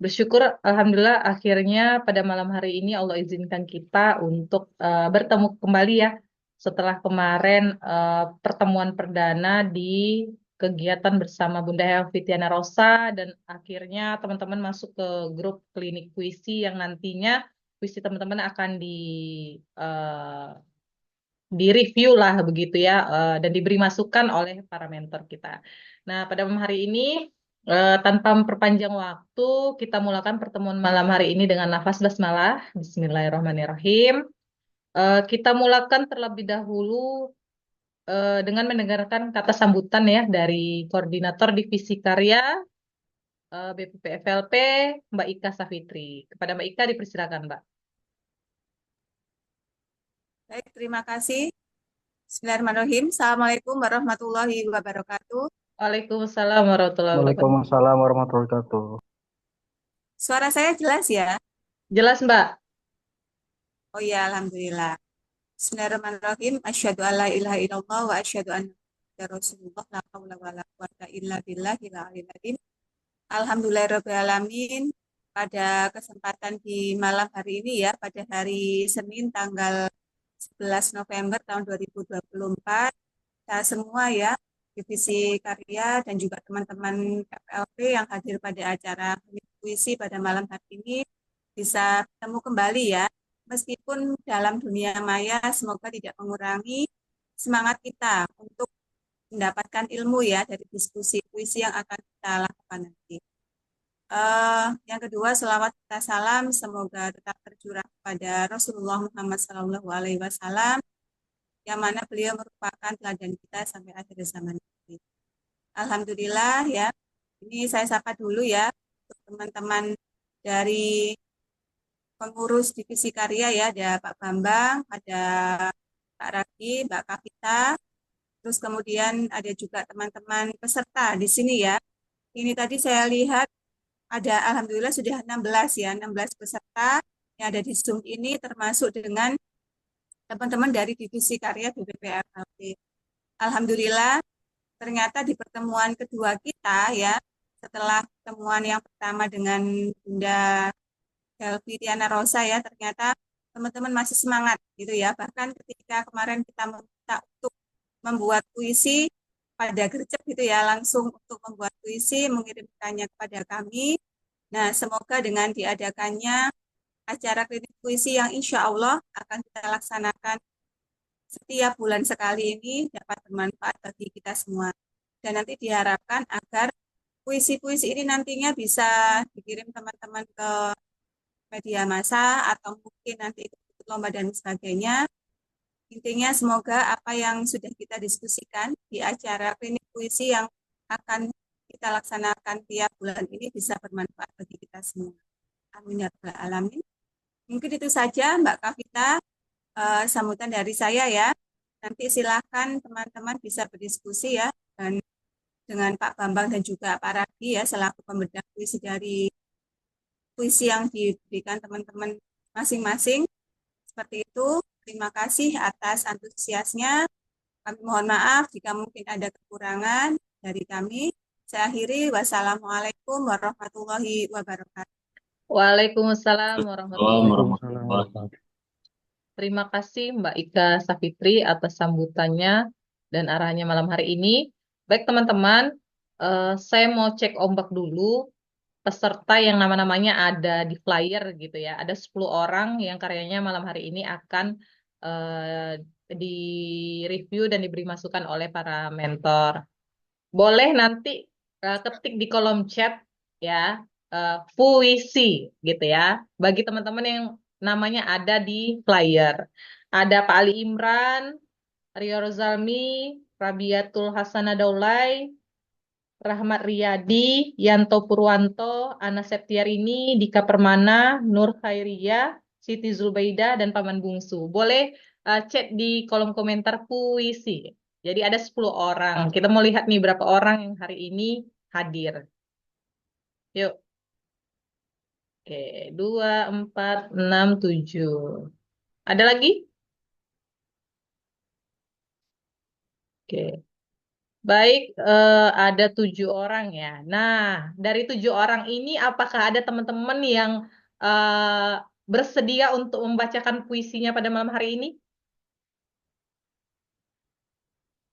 Bersyukur, Alhamdulillah akhirnya pada malam hari ini Allah izinkan kita untuk bertemu kembali ya. Setelah kemarin pertemuan perdana di kegiatan bersama Bunda Helvitiana Rosa dan akhirnya teman-teman masuk ke grup klinik puisi yang nantinya puisi teman-teman akan eh, di-review lah begitu ya dan diberi masukan oleh para mentor kita. Nah, pada malam hari ini tanpa memperpanjang waktu, kita mulakan pertemuan malam hari ini dengan nafas basmalah. Bismillahirrahmanirrahim. Kita mulakan terlebih dahulu dengan mendengarkan kata sambutan ya dari Koordinator Divisi Karya BPP FLP, Mbak Ika Safitri. Kepada Mbak Ika dipersilakan, Mbak. Baik, terima kasih. Bismillahirrahmanirrahim. Assalamualaikum warahmatullahi wabarakatuh. Waalaikumsalam warahmatullahi wabarakatuh. Waalaikumsalam warahmatullahi wabarakatuh. Suara saya jelas ya? Jelas, Mbak. Oh ya, Alhamdulillah. Bismillahirrahmanirrahim. Asyhadu an la ilaha illallah wa asyhadu anna Muhammadar Rasulullah la haula wa la quwata illa billahil aliyil azim. Alhamdulillahirabbil alamin. Pada kesempatan di malam hari ini ya, pada hari Senin tanggal 11 November tahun 2024, kita semua ya, Divisi Karya dan juga teman-teman FLP yang hadir pada acara puisi pada malam hari ini bisa bertemu kembali ya. Meskipun dalam dunia maya, semoga tidak mengurangi semangat kita untuk mendapatkan ilmu ya dari diskusi puisi yang akan kita lakukan nanti. Yang kedua, selawat kita salam semoga tetap tercurah kepada Rasulullah Muhammad SAW, yang mana beliau merupakan teladan kita sampai akhir zaman ini. Alhamdulillah ya, ini saya sapa dulu ya untuk teman-teman dari pengurus divisi karya ya, ada Pak Bambang, ada Pak Ragi, Mbak Kavita, terus kemudian ada juga teman-teman peserta di sini ya. Ini tadi saya lihat ada alhamdulillah sudah 16 ya, 16 peserta yang ada di Zoom ini termasuk dengan teman-teman dari divisi karya BPPFLP. Alhamdulillah ternyata di pertemuan kedua kita ya, setelah pertemuan yang pertama dengan Bunda Helvi Tiana Rosa ya, ternyata teman-teman masih semangat gitu ya. Bahkan ketika kemarin kita meminta untuk membuat puisi pada gercep gitu ya, langsung untuk membuat puisi mengirimkannya kepada kami. Nah, semoga dengan diadakannya acara klinik puisi yang insya Allah akan kita laksanakan setiap bulan sekali ini dapat bermanfaat bagi kita semua. Dan nanti diharapkan agar puisi-puisi ini nantinya bisa dikirim teman-teman ke media massa atau mungkin nanti ikut lomba dan sebagainya. Intinya semoga apa yang sudah kita diskusikan di acara klinik puisi yang akan kita laksanakan tiap bulan ini bisa bermanfaat bagi kita semua. Amin ya rabbal alamin. Mungkin itu saja Mbak Kavita, sambutan dari saya ya. Nanti silakan teman-teman bisa berdiskusi ya dan dengan Pak Bambang dan juga Pak Radi ya selaku pembedah puisi dari puisi yang diberikan teman-teman masing-masing. Seperti itu. Terima kasih atas antusiasnya. Kami mohon maaf jika mungkin ada kekurangan dari kami. Saya akhiri. Wassalamualaikum warahmatullahi wabarakatuh. Waalaikumsalam warahmatullahi Waalaikumsalam wabarakatuh. warahmatullahi wabarakatuh. Terima kasih Mbak Ika Safitri atas sambutannya dan arahannya malam hari ini. Baik teman-teman, saya mau cek ombak dulu peserta yang nama-namanya ada di flyer gitu ya. Ada 10 orang yang karyanya malam hari ini akan di-review dan diberi masukan oleh para mentor. Boleh nanti ketik di kolom chat ya, puisi gitu ya. Bagi teman-teman yang namanya ada di flyer. Ada Pak Ali Imran, Rio Rozalmi, Rabiatul Hasanah Daulay, Rahmat Riyadi, Yanto Purwanto, Ana Septiarini, Dika Permana, Nur Khairiyah, Siti Zulbaida, dan Paman Bungsu. Boleh chat di kolom komentar puisi. Jadi ada 10 orang. Kita mau lihat nih berapa orang yang hari ini hadir. Yuk. Oke, 2, 4, 6, 7. Ada lagi? Oke. Baik, ada 7 orang ya. Nah, dari 7 orang ini, apakah ada teman-teman yang bersedia untuk membacakan puisinya pada malam hari ini?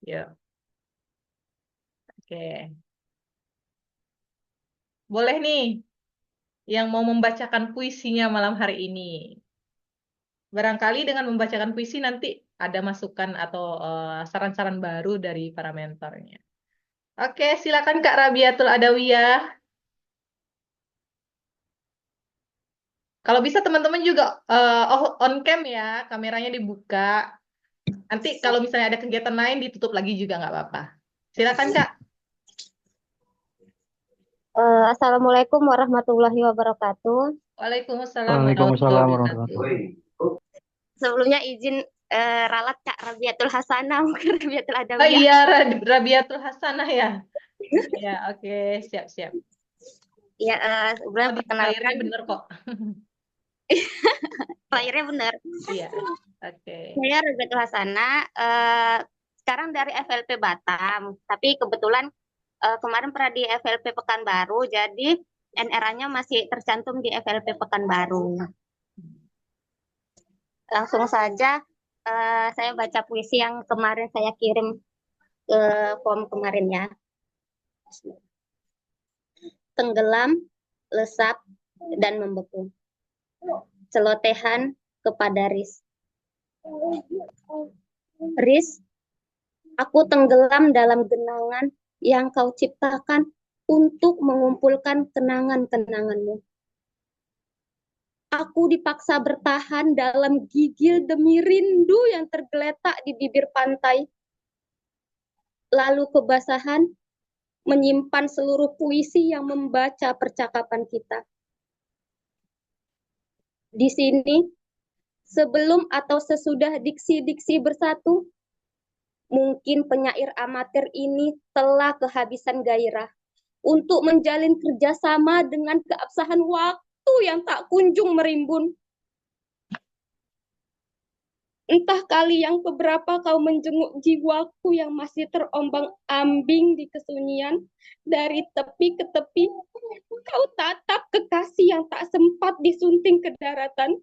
Ya, oke. Boleh nih, yang mau membacakan puisinya malam hari ini. Barangkali dengan membacakan puisi nanti ada masukan atau saran-saran baru dari para mentornya. Oke, silakan Kak Rabiatul Adawiyah. Kalau bisa teman-teman juga on cam ya, kameranya dibuka. Nanti kalau misalnya ada kegiatan lain ditutup lagi juga nggak apa-apa. Silakan Kak. Assalamualaikum warahmatullahi wabarakatuh. Waalaikumsalam warahmatullahi Waalaikumsalam wabarakatuh. warahmatullahi wabarakatuh. Sebelumnya izin ralat Kak Rabiatul Hasanah, bukan Rabiatul Oh Adawiyah. iya, Rabiatul Hasanah ya. Ya, oke, siap-siap. Ya, sebelumnya Oh, di perkenalkan, layarnya bener kok. lahirnya benar. Iya, oke. Saya Rabiatul Hasanah, sekarang dari FLP Batam, tapi kebetulan kemarin pernah di FLP Pekanbaru, jadi NRA-nya masih tercantum di FLP Pekanbaru. Langsung saja saya baca puisi yang kemarin saya kirim ke form kemarin ya. Tenggelam, lesap, dan membeku. Celotehan kepada Riz. Riz, aku tenggelam dalam genangan yang kau ciptakan untuk mengumpulkan kenangan-kenanganmu. Aku dipaksa bertahan dalam gigil demi rindu yang tergeletak di bibir pantai. Lalu kebasahan menyimpan seluruh puisi yang membaca percakapan kita. Di sini, sebelum atau sesudah diksi-diksi bersatu, mungkin penyair amatir ini telah kehabisan gairah untuk menjalin kerjasama dengan keabsahan waktu yang tak kunjung merimbun. Entah kali yang keberapa kau menjenguk jiwaku yang masih terombang-ambing di kesunyian, dari tepi ke tepi, kau tatap kekasih yang tak sempat disunting ke daratan.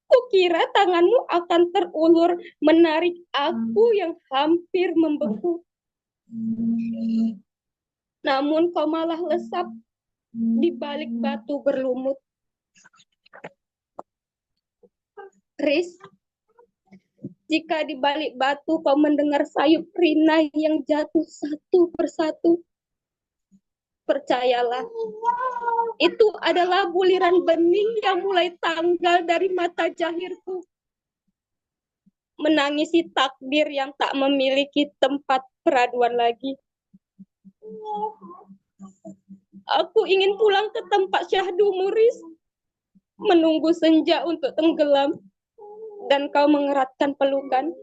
Kukira tanganmu akan terulur menarik aku yang hampir membeku. Namun kau malah lesap di balik batu berlumut. Riz, jika di balik batu kau mendengar sayup rina yang jatuh satu persatu, percayalah, itu adalah buliran bening yang mulai tanggal dari mata jahirku, menangisi takdir yang tak memiliki tempat peraduan lagi. Aku ingin pulang ke tempat syahdu Muris, menunggu senja untuk tenggelam, dan kau mengeratkan pelukan,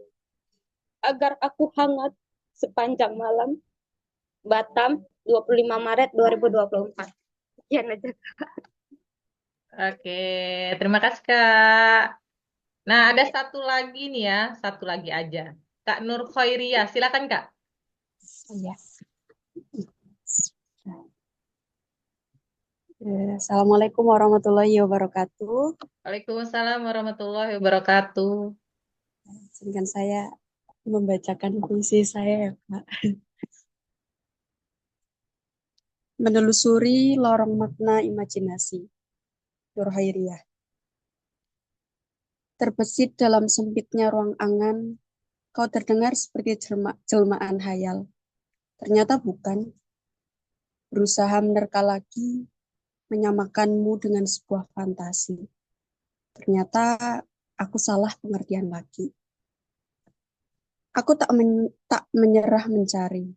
agar aku hangat sepanjang malam. Batam, 25 Maret 2024. Sekian aja. Oke, terima kasih Kak. Nah, ada satu lagi nih ya, satu lagi aja. Kak Nur Khairia, silakan Kak. Iya. Assalamualaikum warahmatullahi wabarakatuh. Waalaikumsalam warahmatullahi wabarakatuh. Izinkan saya membacakan puisi saya ya, Pak. Menelusuri lorong makna imajinasi. Nur Khairiyah. Terbesit dalam sempitnya ruang angan, kau terdengar seperti jelmaan hayal. Ternyata bukan. Berusaha menerka lagi, menyamakanmu dengan sebuah fantasi. Ternyata aku salah pengertian lagi. Aku tak menyerah mencari.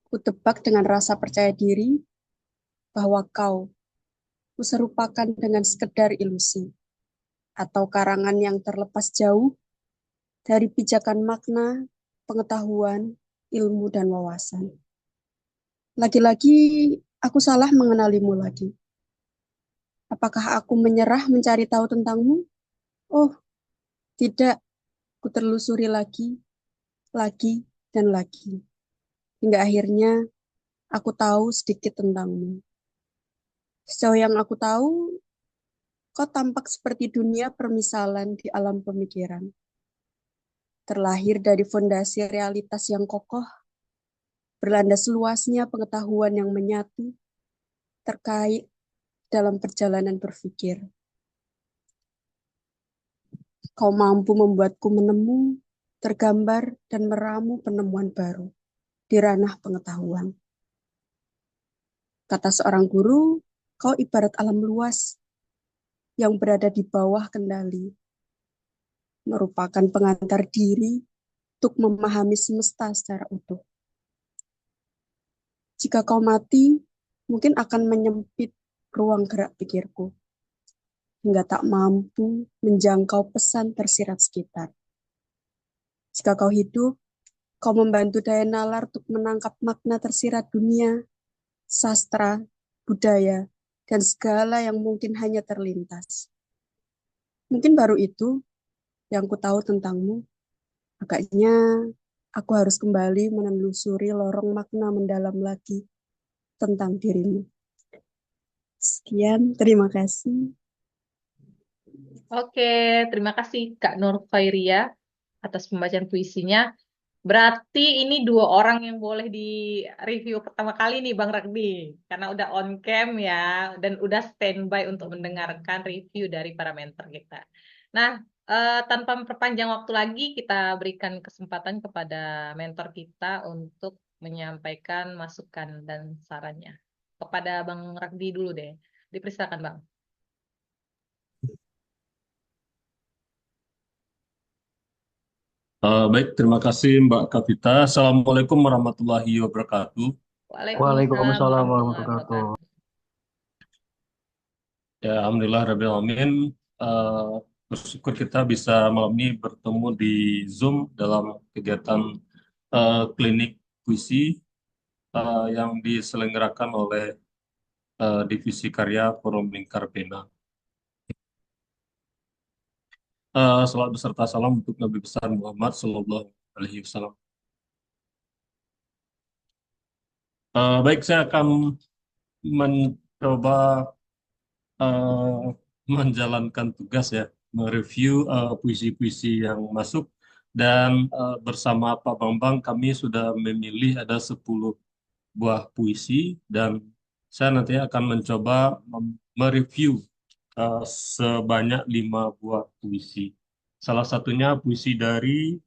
Ku tebak dengan rasa percaya diri bahwa kau kuserupakan dengan sekedar ilusi atau karangan yang terlepas jauh dari pijakan makna, pengetahuan, ilmu, dan wawasan. Lagi-lagi aku salah mengenalimu lagi. Apakah aku menyerah mencari tahu tentangmu? Oh, tidak. Ku telusuri lagi. lagi dan lagi. Hingga akhirnya aku tahu sedikit tentangmu. Sejauh yang aku tahu, kau tampak seperti dunia permisalan di alam pemikiran. Terlahir dari fondasi realitas yang kokoh, berlandas luasnya pengetahuan yang menyatu terkait dalam perjalanan berpikir. Kau mampu membuatku menemu, tergambar, dan meramu penemuan baru di ranah pengetahuan. Kata seorang guru, kau ibarat alam luas yang berada di bawah kendali, merupakan pengantar diri untuk memahami semesta secara utuh. Jika kau mati, mungkin akan menyempit ruang gerak pikirku, hingga tak mampu menjangkau pesan tersirat sekitar. Jika kau hidup, kau membantu daya nalar untuk menangkap makna tersirat dunia, sastra, budaya, dan segala yang mungkin hanya terlintas. Mungkin baru itu yang ku tahu tentangmu. Agaknya aku harus kembali menelusuri lorong makna mendalam lagi tentang dirimu. Sekian, terima kasih. Oke, terima kasih Kak Nur Khairia atas pembacaan puisinya. Berarti ini dua orang yang boleh di review pertama kali nih Bang Ragdi, karena udah on cam ya, dan udah standby untuk mendengarkan review dari para mentor kita. Nah, tanpa memperpanjang waktu lagi, kita berikan kesempatan kepada mentor kita untuk menyampaikan masukan dan sarannya. Kepada Bang Ragdi dulu deh. Dipersilakan Bang. Baik, terima kasih Mbak Kavita. Assalamualaikum warahmatullahi wabarakatuh. Waalaikumsalam Waalaikumsalam warahmatullahi warahmatullahi wabarakatuh. wabarakatuh. Ya, Alhamdulillah Rabbil Alamin. Eh, Bersyukur kita bisa malam ini bertemu di Zoom dalam kegiatan klinik puisi yang diselenggarakan oleh Divisi Karya Forum Lingkar Pena. Salam beserta salam untuk Nabi besar Muhammad Sallallahu Alaihi Wasallam. Baik, saya akan mencoba eh, menjalankan tugas ya, mereview puisi-puisi yang masuk dan bersama Pak Bambang kami sudah memilih ada 10 buah puisi dan saya nanti akan mencoba mereview eh, sebanyak 5 buah puisi. Salah satunya puisi dari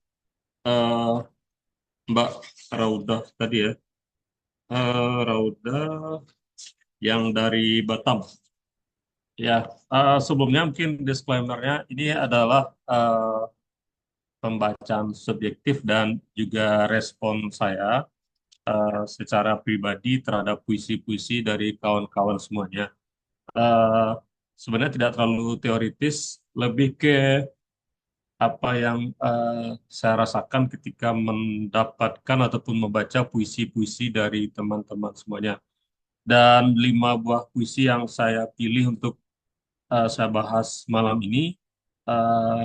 eh, Mbak Raudah tadi ya, Raudah yang dari Batam. Ya, sebelumnya mungkin disclaimer-nya ini adalah pembacaan subjektif dan juga respon saya secara pribadi terhadap puisi-puisi dari kawan-kawan semuanya. Eh, Sebenarnya tidak terlalu teoritis, lebih ke apa yang saya rasakan ketika mendapatkan ataupun membaca puisi-puisi dari teman-teman semuanya. Dan 5 buah puisi yang saya pilih untuk saya bahas malam ini eh,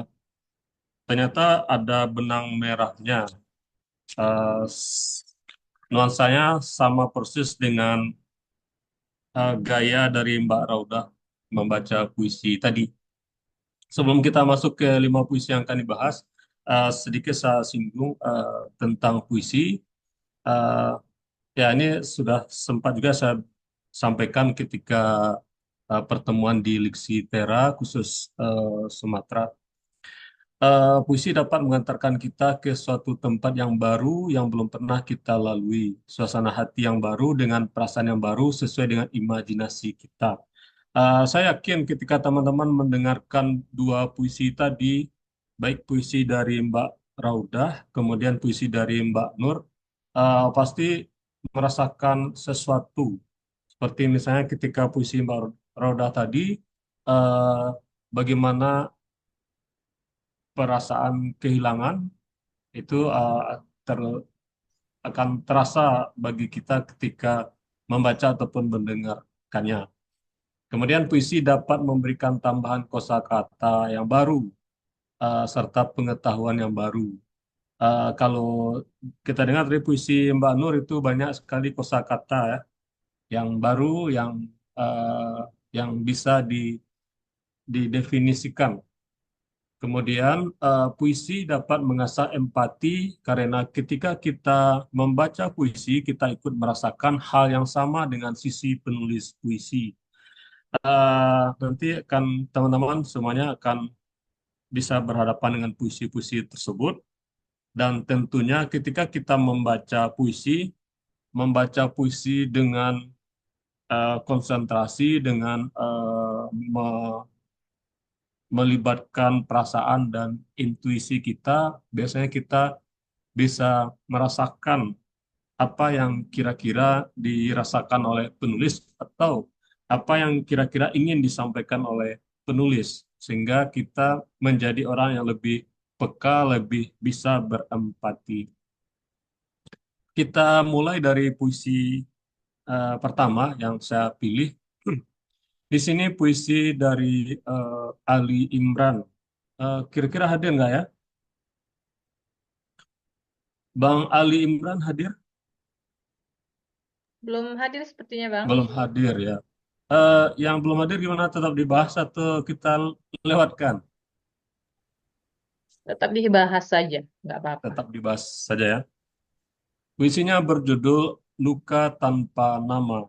ternyata ada benang merahnya. Eh, s- Nuansanya sama persis dengan gaya dari Mbak Raudah membaca puisi tadi. Sebelum kita masuk ke 5 puisi yang akan dibahas, sedikit saya singgung tentang puisi. Eh, Ya, ini sudah sempat juga saya sampaikan ketika pertemuan di Liksi Tera khusus Sumatera. Puisi dapat mengantarkan kita ke suatu tempat yang baru yang belum pernah kita lalui. Suasana hati yang baru dengan perasaan yang baru sesuai dengan imajinasi kita. Saya yakin ketika teman-teman mendengarkan 2 puisi tadi, baik puisi dari Mbak Raudah, kemudian puisi dari Mbak Nur, pasti merasakan sesuatu. Seperti misalnya ketika puisi Mbak Raudah tadi, eh, bagaimana perasaan kehilangan itu akan terasa bagi kita ketika membaca ataupun mendengarkannya. Kemudian puisi dapat memberikan tambahan kosakata yang baru serta pengetahuan yang baru. Kalau kita dengar dari puisi Mbak Nur itu banyak sekali kosakata ya, yang baru, eh, yang bisa didefinisikan. Kemudian puisi dapat mengasah empati karena ketika kita membaca puisi, kita ikut merasakan hal yang sama dengan sisi penulis puisi. Nanti akan teman-teman semuanya akan bisa berhadapan dengan puisi-puisi tersebut. Dan tentunya ketika kita membaca puisi dengan konsentrasi, dengan melibatkan perasaan dan intuisi kita, biasanya kita bisa merasakan apa yang kira-kira dirasakan oleh penulis atau apa yang kira-kira ingin disampaikan oleh penulis, sehingga kita menjadi orang yang lebih peka, lebih bisa berempati. Kita mulai dari puisi pertama yang saya pilih. Di sini puisi dari Ali Imran. Kira-kira hadir nggak ya? Bang Ali Imran hadir? Belum hadir sepertinya, Bang. Belum hadir ya. Yang belum hadir gimana? Tetap dibahas atau kita lewatkan? Tetap dibahas saja, nggak apa-apa. Tetap dibahas saja ya. Puisinya berjudul Luka Tanpa Nama.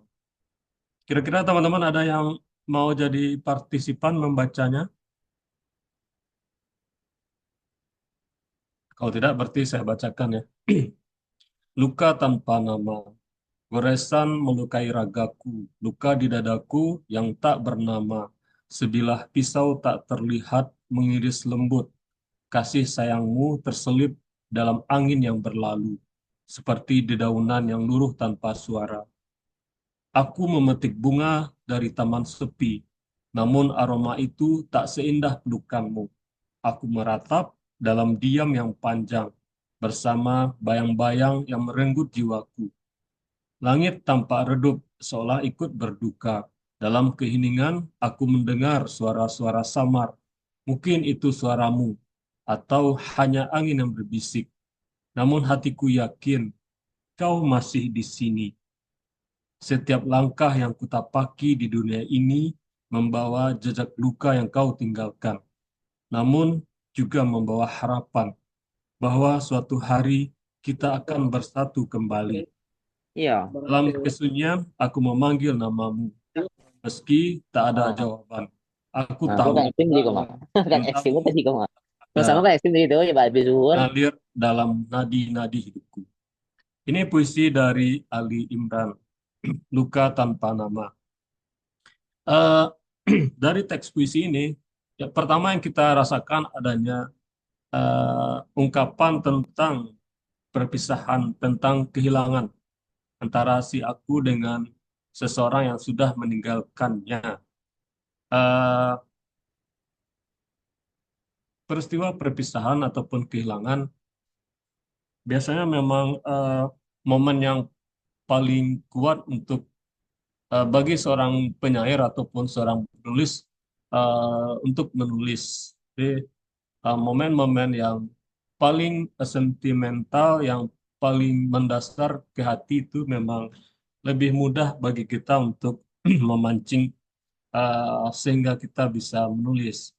Kira-kira teman-teman ada yang mau jadi partisipan membacanya? Kalau tidak, berarti saya bacakan ya. Luka tanpa nama. Goresan melukai ragaku, luka di dadaku yang tak bernama. Sebilah pisau tak terlihat mengiris lembut. Kasih sayangmu terselip dalam angin yang berlalu, seperti dedaunan yang luruh tanpa suara. Aku memetik bunga dari taman sepi, namun aroma itu tak seindah pelukanmu. Aku meratap dalam diam yang panjang, bersama bayang-bayang yang merenggut jiwaku. Langit tampak redup seolah ikut berduka. Dalam keheningan, aku mendengar suara-suara samar. Mungkin itu suaramu, atau hanya angin yang berbisik. Namun hatiku yakin kau masih di sini. Setiap langkah yang kutapaki di dunia ini membawa jejak luka yang kau tinggalkan. Namun juga membawa harapan bahwa suatu hari kita akan bersatu kembali. Iya. Dalam kesunyian, aku memanggil namamu. Meski tak ada jawaban. Aku Nah, tahu kok kan acting di kok mah. Kan acting cintamu tadi kok mah. Sama ada kan acting itu ya Pak Bisuhun. mengalir dalam nadi-nadi hidupku. Ini puisi dari Ali Imran, Luka Tanpa Nama. Eh, dari teks puisi ini, ya, pertama yang kita rasakan adanya ungkapan tentang perpisahan, tentang kehilangan antara si aku dengan seseorang yang sudah meninggalkannya. Eh, Peristiwa perpisahan ataupun kehilangan biasanya memang momen yang paling kuat untuk bagi seorang penyair ataupun seorang penulis untuk menulis. Jadi momen-momen yang paling sentimental, yang paling mendasar ke hati itu memang lebih mudah bagi kita untuk memancing sehingga kita bisa menulis.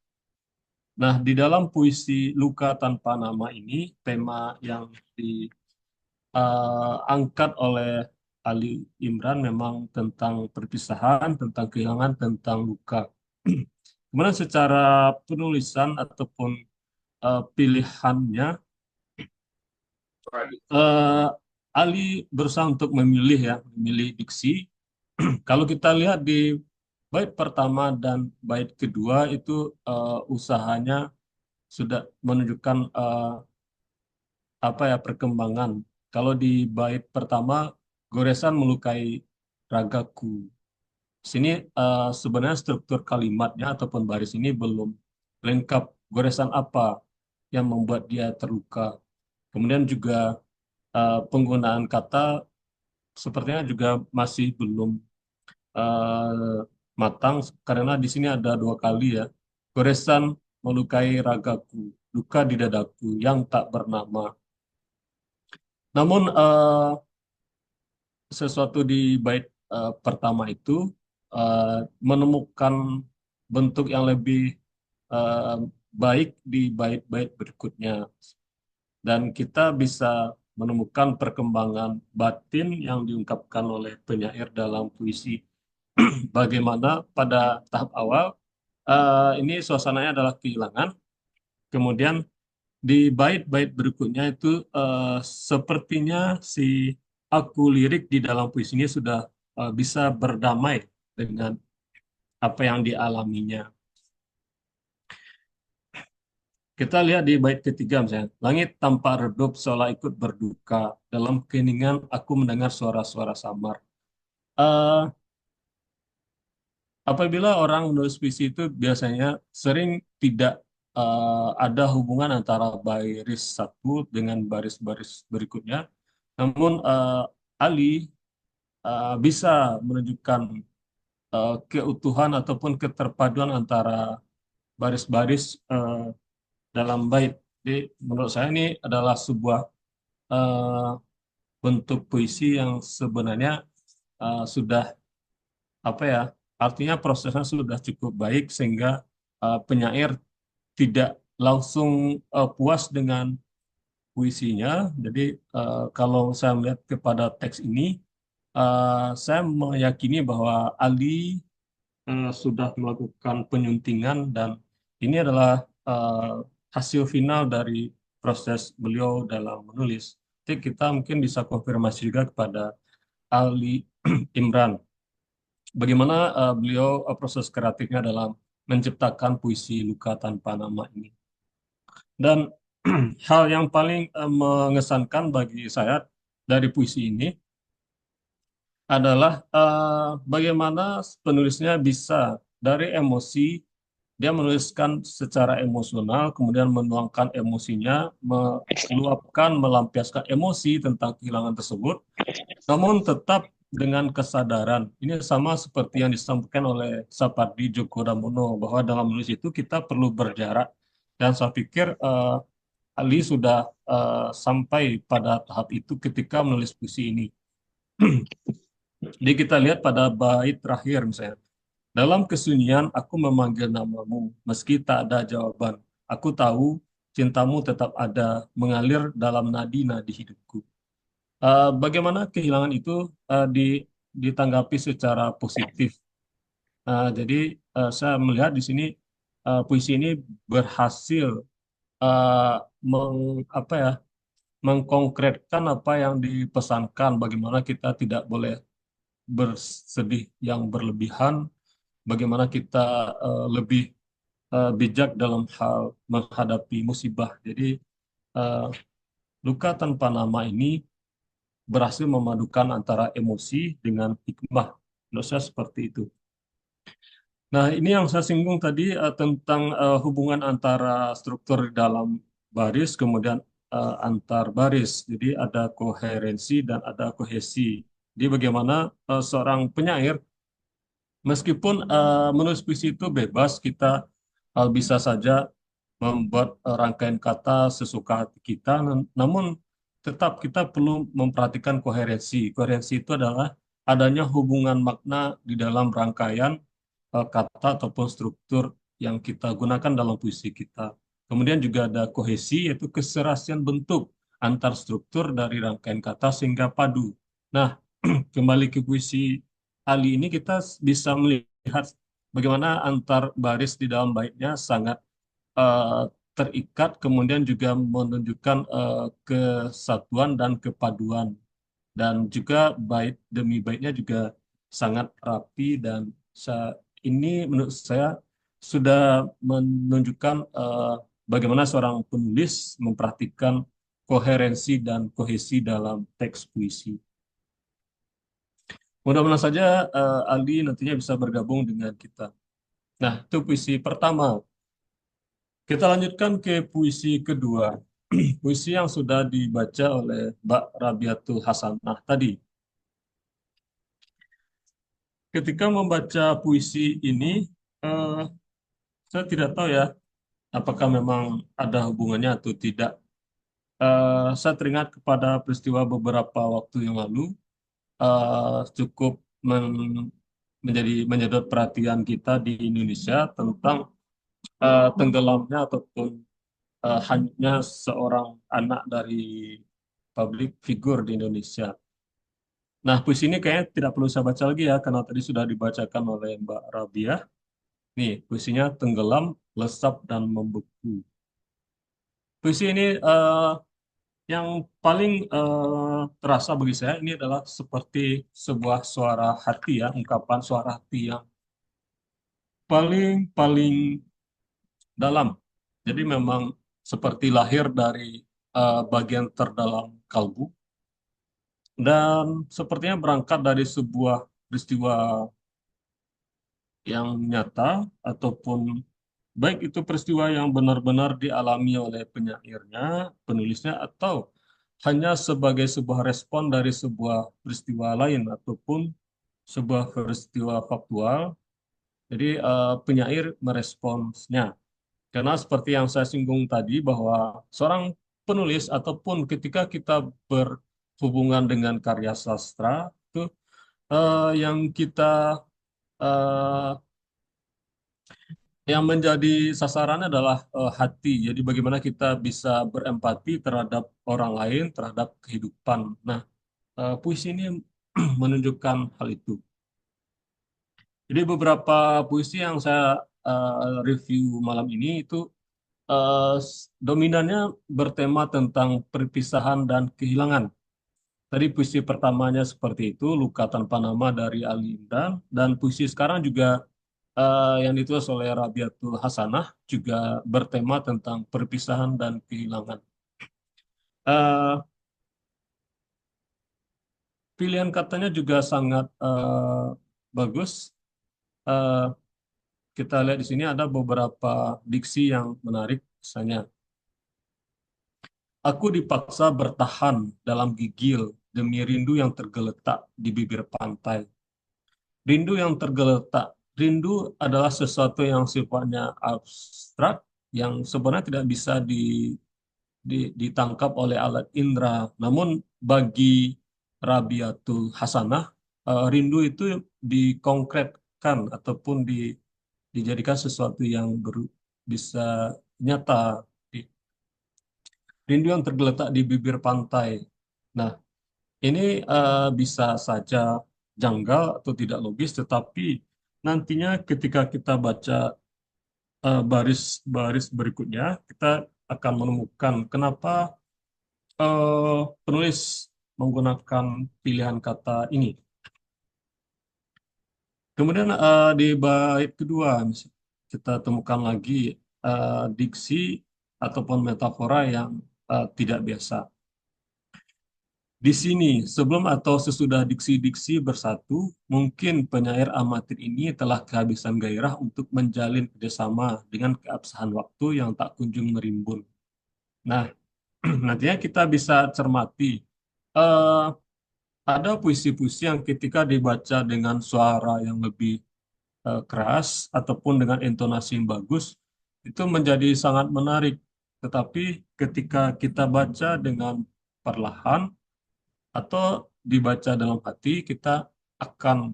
Nah, di dalam puisi Luka Tanpa Nama ini, tema yang diangkat oleh Ali Imran memang tentang perpisahan, tentang kehilangan, tentang luka. Kemudian secara penulisan ataupun pilihannya, eh, Ali berusaha untuk memilih diksi. Kalau kita lihat di bait pertama dan bait kedua itu usahanya sudah menunjukkan apa ya perkembangan. Kalau di bait pertama, goresan melukai ragaku. Sini sebenarnya struktur kalimatnya ataupun baris ini belum lengkap. Goresan apa yang membuat dia terluka? Kemudian juga penggunaan kata sepertinya juga masih belum eh, matang karena di sini ada dua kali ya. Goresan melukai ragaku, luka di dadaku yang tak bernama. Namun sesuatu di bait pertama itu menemukan bentuk yang lebih eh, baik di bait-bait berikutnya, dan kita bisa menemukan perkembangan batin yang diungkapkan oleh penyair dalam puisi. Bagaimana pada tahap awal ini suasananya adalah kehilangan, kemudian di bait-bait berikutnya itu sepertinya si aku lirik di dalam puisi ini sudah bisa berdamai dengan apa yang dialaminya. Kita lihat di bait ketiga misalnya, langit tanpa redup seolah ikut berduka, dalam keheningan aku mendengar suara-suara samar. Eh, Apabila orang menulis puisi itu biasanya sering tidak ada hubungan antara baris satu dengan baris-baris berikutnya. Namun Ali bisa menunjukkan keutuhan ataupun keterpaduan antara baris-baris dalam bait. Jadi menurut saya ini adalah sebuah eh, bentuk puisi yang sebenarnya sudah apa ya, artinya prosesnya sudah cukup baik sehingga penyair tidak langsung puas dengan puisinya. Jadi kalau saya melihat kepada teks ini, saya meyakini bahwa Ali sudah melakukan penyuntingan, dan ini adalah eh, hasil final dari proses beliau dalam menulis. Jadi kita mungkin bisa konfirmasi juga kepada Ali Imran, bagaimana beliau proses kreatifnya dalam menciptakan puisi Luka Tanpa Nama ini. Dan hal yang paling mengesankan bagi saya dari puisi ini adalah bagaimana penulisnya bisa dari emosi, dia menuliskan secara emosional, kemudian menuangkan emosinya, meluapkan, melampiaskan emosi tentang kehilangan tersebut, namun tetap dengan kesadaran. Ini sama seperti yang disampaikan oleh Sapardi Djoko Damono, bahwa dalam menulis itu kita perlu berjarak. Dan saya pikir Ali sudah sampai pada tahap itu ketika menulis puisi ini. Jadi kita lihat pada bait terakhir misalnya. Dalam kesunyian aku memanggil namamu, meski tak ada jawaban. Aku tahu cintamu tetap ada, mengalir dalam nadi-nadi hidupku. Bagaimana kehilangan itu ditanggapi secara positif. Jadi saya melihat di sini puisi ini berhasil uh, apa ya, mengkonkretkan apa yang dipesankan. Bagaimana kita tidak boleh bersedih yang berlebihan, bagaimana kita lebih bijak dalam hal menghadapi musibah. Jadi uh, Luka Tanpa Nama ini berhasil memadukan antara emosi dengan hikmah. Menurut saya seperti itu. Nah, ini yang saya singgung tadi tentang hubungan antara struktur di dalam baris, kemudian antar baris. Jadi ada koherensi dan ada kohesi. Jadi bagaimana seorang penyair, meskipun menulis puisi itu bebas, kita bisa saja membuat rangkaian kata sesuka hati kita, namun tetap kita perlu memperhatikan koherensi. Koherensi itu adalah adanya hubungan makna di dalam rangkaian kata ataupun struktur yang kita gunakan dalam puisi kita. Kemudian juga ada kohesi, yaitu keserasian bentuk antar struktur dari rangkaian kata sehingga padu. Nah, kembali ke puisi Ali ini, kita bisa melihat bagaimana antar baris di dalam baitnya sangat eh, terikat, kemudian juga menunjukkan kesatuan dan kepaduan, dan juga bait demi baitnya juga sangat rapi, dan ini menurut saya sudah menunjukkan bagaimana seorang penulis memperhatikan koherensi dan kohesi dalam teks puisi. Mudah-mudahan saja Aldi nantinya bisa bergabung dengan kita. Nah, itu puisi pertama. Kita lanjutkan ke puisi kedua. Puisi yang sudah dibaca oleh Mbak Rabiatul Hasanah tadi. Ketika membaca puisi ini, eh, saya tidak tahu ya, apakah memang ada hubungannya atau tidak Saya teringat kepada peristiwa beberapa waktu yang lalu, cukup menjadi menyedot perhatian kita di Indonesia tentang tenggelamnya ataupun hanyutnya seorang anak dari public figure di Indonesia. Nah, puisi ini kayaknya tidak perlu saya baca lagi ya, karena tadi sudah dibacakan oleh Mbak Rabiah. Nih, puisinya Tenggelam, Lesap, dan Membeku. Puisi ini yang paling terasa bagi saya ini adalah seperti sebuah suara hati ya, ungkapan suara hati yang paling dalam. Jadi memang seperti lahir dari bagian terdalam kalbu dan sepertinya berangkat dari sebuah peristiwa yang nyata ataupun baik itu peristiwa yang benar-benar dialami oleh penyairnya, penulisnya, atau hanya sebagai sebuah respon dari sebuah peristiwa lain ataupun sebuah peristiwa faktual. Jadi penyair meresponsnya. Karena seperti yang saya singgung tadi bahwa seorang penulis ataupun ketika kita berhubungan dengan karya sastra itu yang kita eh, yang menjadi sasarannya adalah hati. Jadi bagaimana kita bisa berempati terhadap orang lain, terhadap kehidupan. Nah, puisi ini menunjukkan hal itu. Jadi beberapa puisi yang saya review malam ini itu dominannya bertema tentang perpisahan dan kehilangan. Tadi puisi pertamanya seperti itu, Luka Tanpa Nama dari Ali Imran, dan puisi sekarang juga yang ditulis oleh Rabiatul Hasanah juga bertema tentang perpisahan dan kehilangan. Eh, Pilihan katanya juga sangat bagus. Eh, kita lihat di sini ada beberapa diksi yang menarik, misalnya. Aku dipaksa bertahan dalam gigil demi rindu yang tergeletak di bibir pantai. Rindu yang tergeletak. Rindu adalah sesuatu yang sifatnya abstrak, yang sebenarnya tidak bisa ditangkap oleh alat indera. Namun bagi Rabiatul Hasanah, rindu itu dikonkretkan ataupun dijadikan sesuatu yang bisa nyata. Rindu yang tergeletak di bibir pantai. Nah, ini bisa saja janggal atau tidak logis, tetapi nantinya ketika kita baca baris-baris berikutnya, kita akan menemukan kenapa penulis menggunakan pilihan kata ini. Kemudian di bait kedua kita temukan lagi diksi ataupun metafora yang tidak biasa. Di sini, sebelum atau sesudah diksi-diksi bersatu, mungkin penyair amatir ini telah kehabisan gairah untuk menjalin kerjasama dengan keabsahan waktu yang tak kunjung merimbun. Nah, nantinya kita bisa cermati, eh, ada puisi-puisi yang ketika dibaca dengan suara yang lebih keras ataupun dengan intonasi yang bagus, itu menjadi sangat menarik. Tetapi ketika kita baca dengan perlahan, atau dibaca dalam hati, kita akan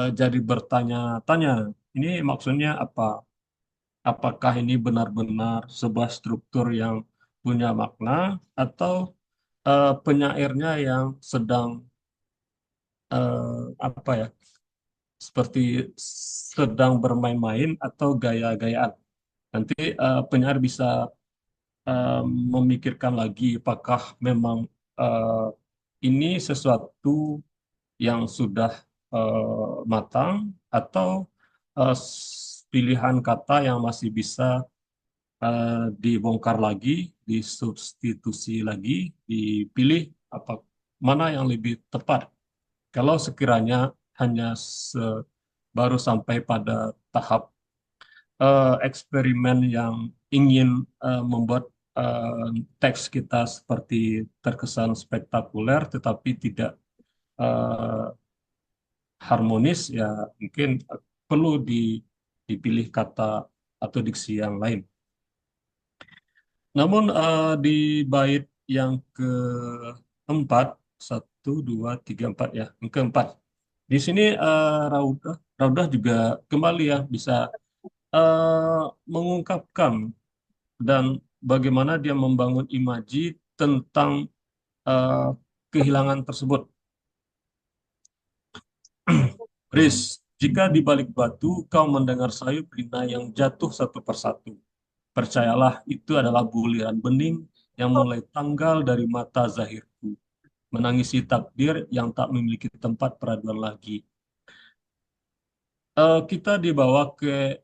jadi bertanya-tanya, ini maksudnya apa? Apakah ini benar-benar sebuah struktur yang punya makna atau penyairnya yang sedang apa ya, seperti sedang bermain-main atau gaya-gayaan. Nanti penyair bisa eh, memikirkan lagi apakah memang eh, ini sesuatu yang sudah matang atau pilihan kata yang masih bisa dibongkar lagi, disubstitusi lagi, dipilih apa mana yang lebih tepat. Kalau sekiranya hanya baru sampai pada tahap eksperimen yang ingin membuat teks kita seperti terkesan spektakuler, tetapi tidak eh, harmonis, ya mungkin perlu dipilih kata atau diksi yang lain. Namun di bait yang keempat, satu, dua, tiga, empat ya, yang keempat. Di sini Raudah juga kembali ya bisa eh, mengungkapkan dan bagaimana dia membangun imaji tentang eh, kehilangan tersebut. Riz, jika di balik batu kau mendengar sayup rina yang jatuh satu persatu, percayalah itu adalah buliran bening yang mulai tanggal dari mata zahirku, menangisi takdir yang tak memiliki tempat peraduan lagi. Kita dibawa ke,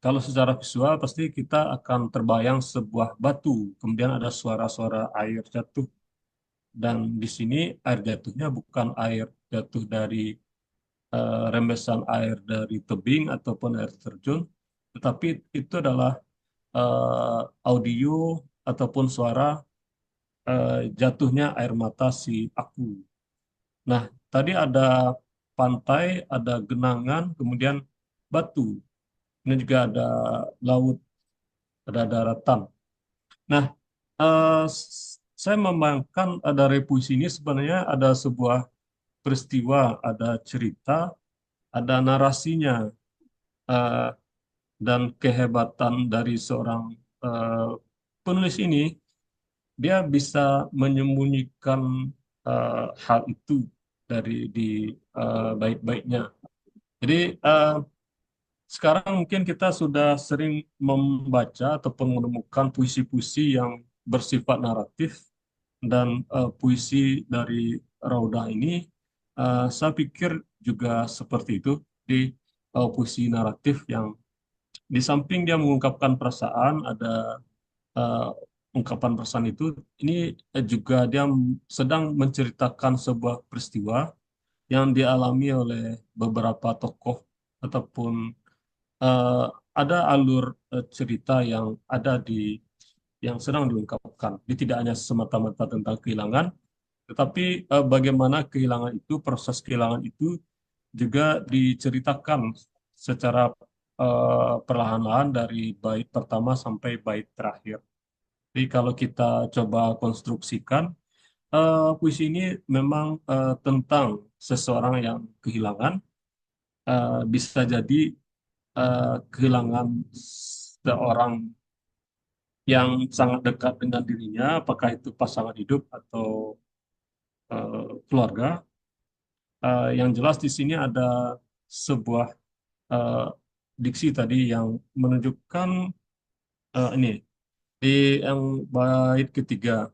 kalau secara visual pasti kita akan terbayang sebuah batu, kemudian ada suara-suara air jatuh, dan di sini air jatuhnya bukan air jatuh dari rembesan air dari tebing ataupun air terjun, tetapi itu adalah audio ataupun suara jatuhnya air mata si aku. Nah, tadi ada pantai, ada genangan, kemudian batu. Ini juga ada laut, ada daratan. Nah, saya membayangkan dari puisi ini sebenarnya ada sebuah peristiwa, ada cerita, ada narasinya, eh, dan kehebatan dari seorang eh, penulis ini, dia bisa menyembunyikan hal itu dari di bait-baitnya. Jadi sekarang mungkin kita sudah sering membaca ataupun menemukan puisi-puisi yang bersifat naratif, dan puisi dari Raudah ini saya pikir juga seperti itu di puisi naratif yang di samping dia mengungkapkan perasaan, ada eh, ungkapan perasaan itu, ini juga dia sedang menceritakan sebuah peristiwa yang dialami oleh beberapa tokoh ataupun eh, ada alur cerita yang ada di yang sedang diungkapkan. Ini tidak hanya semata-mata tentang kehilangan, tetapi bagaimana kehilangan itu, proses kehilangan itu juga diceritakan secara perlahan-lahan dari bait pertama sampai bait terakhir. Jadi kalau kita coba konstruksikan, puisi ini memang tentang seseorang yang kehilangan, bisa jadi kehilangan seorang yang sangat dekat dengan dirinya, apakah itu pasangan hidup atau keluarga. Yang jelas di sini ada sebuah eh, diksi tadi yang menunjukkan ini di yang bait ketiga.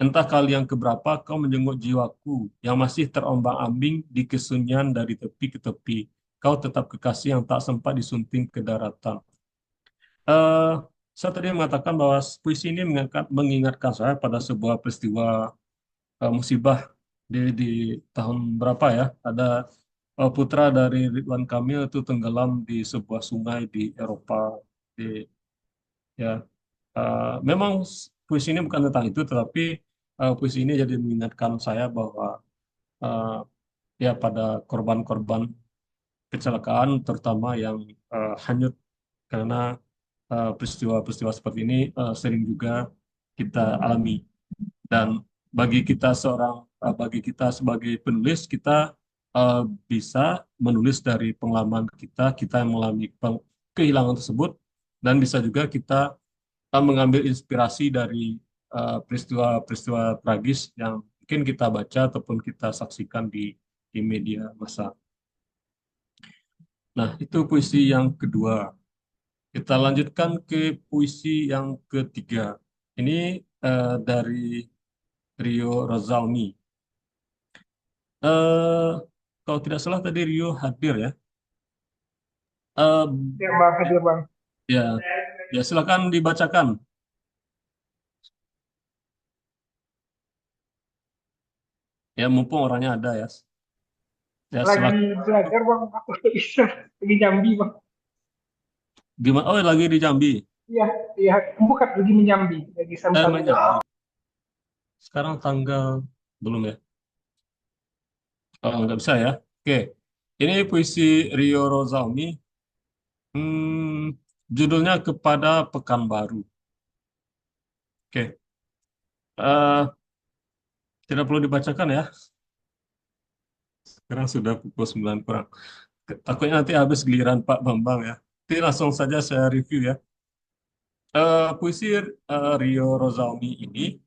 Entah kali yang keberapa kau menjenguk jiwaku yang masih terombang-ambing di kesunyian dari tepi ke tepi. Kau tetap kekasih yang tak sempat disunting ke daratan. Eh, saya tadi mengatakan bahwa puisi ini mengingatkan saya pada sebuah peristiwa musibah di tahun berapa ya? Ada putra dari Ridwan Kamil itu tenggelam di sebuah sungai di Eropa. Di, ya, memang puisi ini bukan tentang itu, tetapi puisi ini jadi mengingatkan saya bahwa eh, ya pada korban-korban kecelakaan, terutama yang hanyut karena peristiwa-peristiwa seperti ini sering juga kita alami. Dan bagi kita sebagai penulis, kita eh, bisa menulis dari pengalaman kita yang mengalami kehilangan tersebut, dan bisa juga kita mengambil inspirasi dari peristiwa-peristiwa tragis yang mungkin kita baca ataupun kita saksikan di media massa. Nah, itu puisi yang kedua. Kita lanjutkan ke puisi yang ketiga. Ini dari Rio Rosalmi. Eh, Kalau tidak salah tadi Rio hadir ya. Eh, Ya Bang, hadir Bang. ya, ya silakan dibacakan. Ya mumpung orangnya ada ya. Ya Lagi silakan. belajar Bang, aku bisa lagi nyambi Bang. Gimana? Oh lagi di Jambi. Iya, iya, bukan lagi menyambi, lagi sambil. Menyambi. Sekarang tanggal belum ya? Oh nggak bisa ya. Oke. Ini puisi Rio Rosalmi. Judulnya Kepada Pekanbaru. Oke. Eh, Tidak perlu dibacakan ya. Sekarang sudah pukul 9 kurang. Takutnya nanti habis giliran Pak Bambang ya. Jadi langsung saja saya review ya. Puisi Rio Rosalmi ini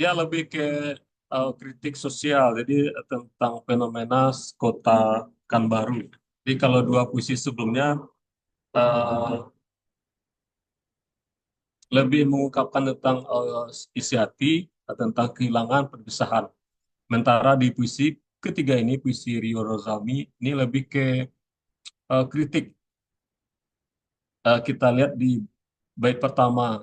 dia lebih ke kritik sosial, jadi tentang fenomena kota Pekanbaru. Jadi kalau dua puisi sebelumnya eh, lebih mengungkapkan tentang isi hati, tentang kehilangan, perpisahan. Sementara di puisi ketiga ini, puisi Rio Rosalmi, ini lebih ke kritik. Kita lihat di bait pertama,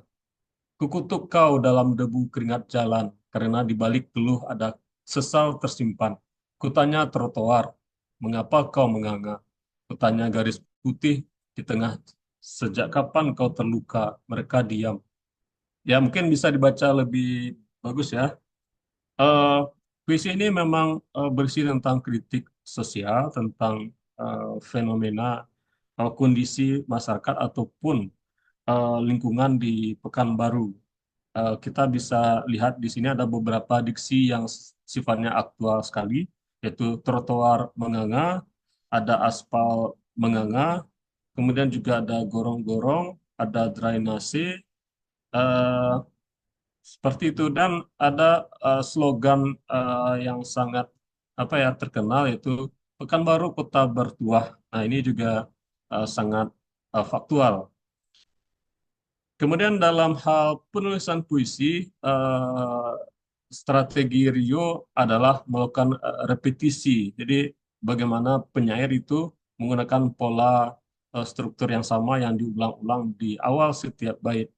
kukutuk kau dalam debu keringat jalan, karena di balik geluh ada sesal tersimpan. Kutanya trotoar, mengapa kau menganga? Kutanya garis putih di tengah, sejak kapan kau terluka? Mereka diam. Ya mungkin bisa dibaca lebih bagus ya. Eh, Puisi ini memang berisi tentang kritik sosial, tentang fenomena kondisi masyarakat ataupun lingkungan di Pekanbaru. Kita bisa lihat di sini ada beberapa diksi yang sifatnya aktual sekali, yaitu trotoar menganga, ada aspal menganga, kemudian juga ada gorong-gorong, ada drainase, eh, seperti itu. Dan ada slogan yang sangat apa ya terkenal, yaitu Pekanbaru Kota Bertuah. Nah, ini juga sangat faktual. Kemudian dalam hal penulisan puisi, strategi Rio adalah melakukan repetisi. Jadi bagaimana penyair itu menggunakan pola struktur yang sama yang diulang-ulang di awal setiap bait.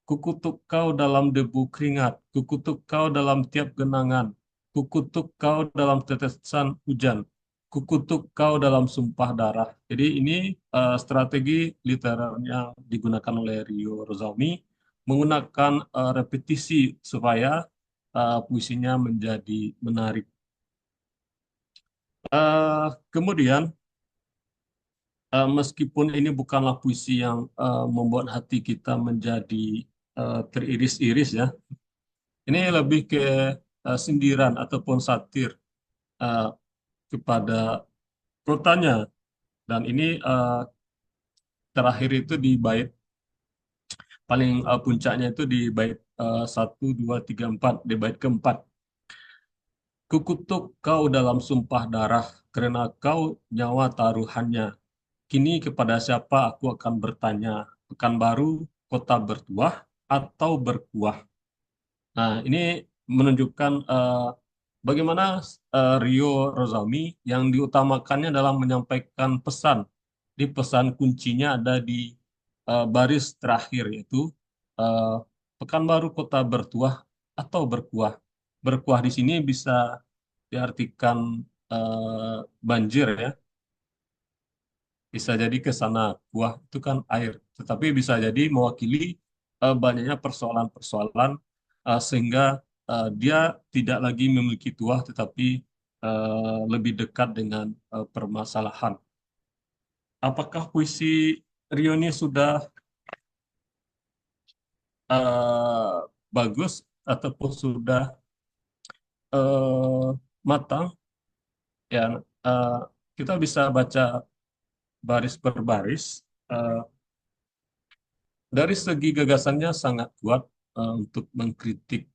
Kukutuk kau dalam debu keringat, kukutuk kau dalam tiap genangan, kukutuk kau dalam tetesan hujan, kukutuk kau dalam sumpah darah. Jadi ini strategi literer yang digunakan oleh Rio Rosalmi, menggunakan repetisi supaya puisinya menjadi menarik. Kemudian meskipun ini bukanlah puisi yang membuat hati kita menjadi teriris-iris ya, ini lebih ke sindiran ataupun satir eh, kepada kotanya. Dan ini terakhir itu di bait paling puncaknya itu di bait 1, 2, 3, 4, di bait keempat. Kukutuk kau dalam sumpah darah, karena kau nyawa taruhannya. Kini kepada siapa aku akan bertanya, Pekanbaru, kota bertuah atau berkuah? Nah, ini menunjukkan bagaimana Rio Rosalmi yang diutamakannya dalam menyampaikan pesan. Di pesan kuncinya ada di baris terakhir, yaitu eh, Pekanbaru kota bertuah atau berkuah. Berkuah di sini bisa diartikan banjir ya. Bisa jadi ke sana, kuah itu kan air. Tetapi bisa jadi mewakili banyaknya persoalan-persoalan sehingga dia tidak lagi memiliki tuah tetapi lebih dekat dengan permasalahan. Apakah puisi Rio ini sudah eh, bagus ataupun sudah eh, matang? Ya, eh, kita bisa baca baris per baris. Eh, Dari segi gagasannya sangat kuat untuk mengkritik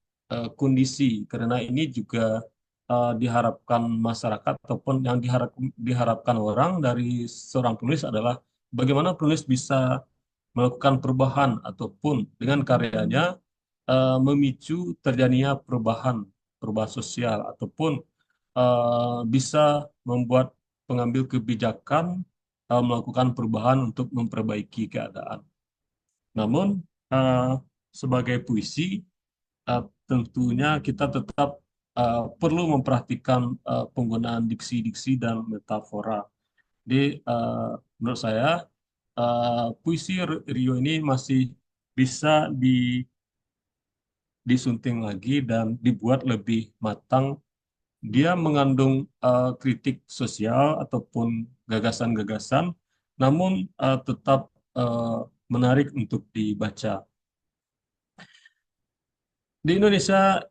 kondisi, karena ini juga diharapkan masyarakat ataupun yang diharapkan orang dari seorang penulis adalah bagaimana penulis bisa melakukan perubahan ataupun dengan karyanya memicu terjadinya perubahan sosial ataupun bisa membuat pengambil kebijakan melakukan perubahan untuk memperbaiki keadaan. Namun, eh, sebagai puisi, tentunya kita tetap perlu memperhatikan penggunaan diksi-diksi dan metafora. Jadi, menurut saya, puisi Rio ini masih bisa disunting lagi dan dibuat lebih matang. Dia mengandung kritik sosial ataupun gagasan-gagasan, namun tetap eh, menarik untuk dibaca. Di Indonesia,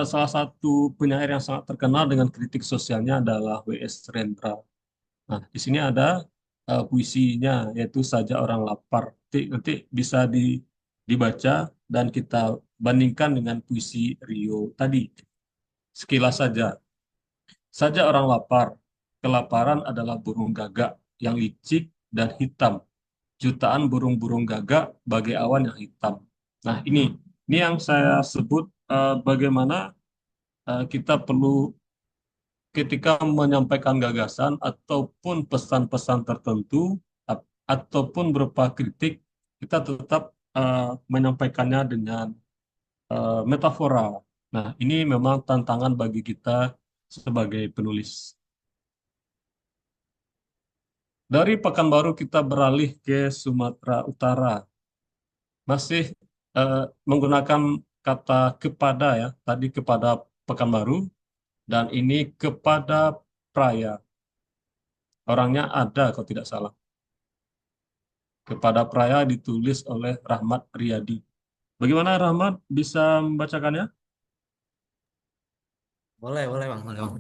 salah satu penyair yang sangat terkenal dengan kritik sosialnya adalah W.S. Rendra. Nah, di sini ada puisinya, yaitu Saja Orang Lapar. Nanti bisa dibaca dan kita bandingkan dengan puisi Rio tadi. Sekilas saja. Saja orang lapar. Kelaparan adalah burung gagak yang licik dan hitam. Jutaan burung-burung gagak bagai awan yang hitam. Nah, ini yang saya sebut bagaimana kita perlu ketika menyampaikan gagasan ataupun pesan-pesan tertentu ataupun berupa kritik, kita tetap menyampaikannya dengan metafora. Nah, ini memang tantangan bagi kita sebagai penulis. Dari Pekanbaru kita beralih ke Sumatera Utara. Masih menggunakan kata kepada ya, tadi kepada Pekanbaru dan ini kepada Praya. Orangnya ada kalau tidak salah. Kepada Praya ditulis oleh Rahmat Riyadi. Bagaimana Rahmat bisa membacakannya? Boleh, boleh Bang, boleh Bang.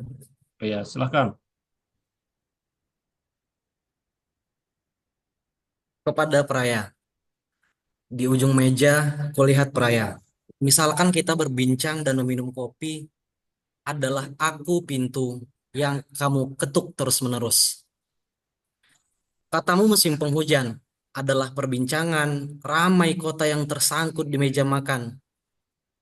Ya, silahkan. Kepada Praya, di ujung meja kulihat Praya. Misalkan kita berbincang dan meminum kopi, adalah aku pintu yang kamu ketuk terus-menerus. Katamu musim penghujan adalah perbincangan ramai kota yang tersangkut di meja makan.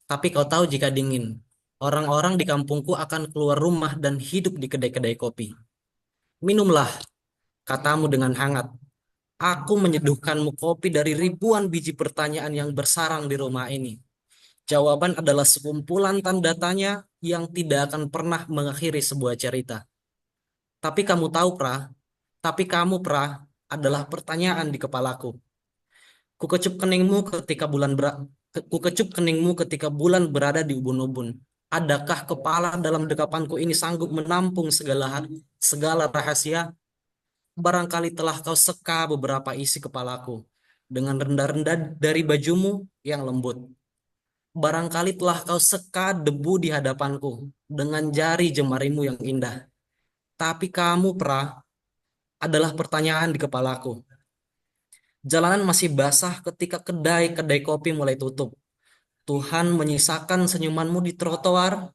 Tapi kau tahu jika dingin, orang-orang di kampungku akan keluar rumah dan hidup di kedai-kedai kopi. Minumlah, katamu dengan hangat. Aku menyeduhkanmu kopi dari ribuan biji pertanyaan yang bersarang di rumah ini. Jawaban adalah sekumpulan tanda tanya yang tidak akan pernah mengakhiri sebuah cerita. Tapi kamu tahu, tapi kamu, adalah pertanyaan di kepalaku. Kukecup keningmu ketika kukecup keningmu ketika bulan berada di ubun-ubun. Adakah kepala dalam dekapanku ini sanggup menampung segala rahasia? Barangkali telah kau seka beberapa isi kepalaku dengan rendah-rendah dari bajumu yang lembut. Barangkali telah kau seka debu di hadapanku dengan jari jemarimu yang indah. Tapi kamu, adalah pertanyaan di kepalaku. Jalanan masih basah ketika kedai-kedai kopi mulai tutup. Tuhan menyisakan senyumanmu di trotoar,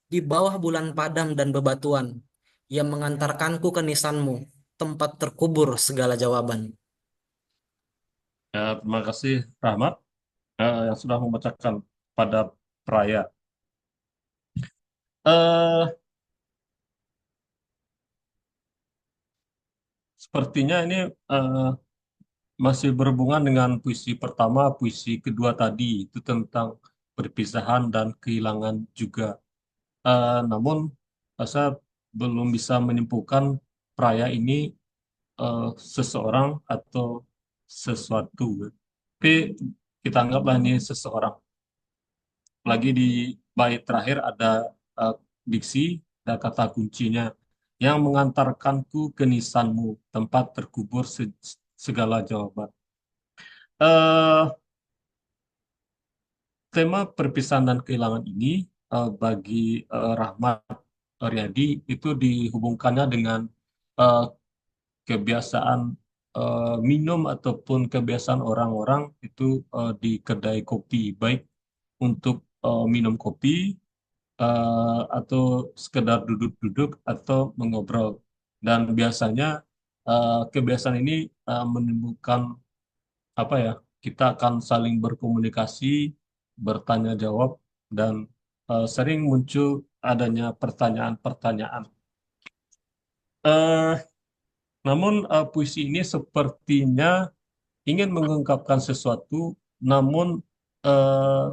di bawah bulan padam dan bebatuan, yang mengantarkanku ke nisanmu, tempat terkubur segala jawaban. Ya, terima kasih Rahmat yang sudah membacakan pada Praya. Eh, Sepertinya ini masih berhubungan dengan puisi pertama, puisi kedua tadi itu tentang perpisahan dan kehilangan juga. Namun saya belum bisa menyimpulkan Praya ini eh, seseorang atau sesuatu. Tapi kita anggaplah ini seseorang. Lagi di bait terakhir ada eh, diksi dan kata kuncinya yang mengantarkanku ke nisanmu, tempat terkubur segala jawaban. Eh, Tema perpisahan dan kehilangan ini bagi Rahmat Riyadi itu dihubungkannya dengan eh, kebiasaan minum ataupun kebiasaan orang-orang itu di kedai kopi, baik untuk minum kopi atau sekedar duduk-duduk atau mengobrol. Dan biasanya kebiasaan ini menimbulkan apa ya? Kita akan saling berkomunikasi, bertanya jawab, dan sering muncul adanya pertanyaan-pertanyaan. Eh, Namun puisi ini sepertinya ingin mengungkapkan sesuatu, namun eh,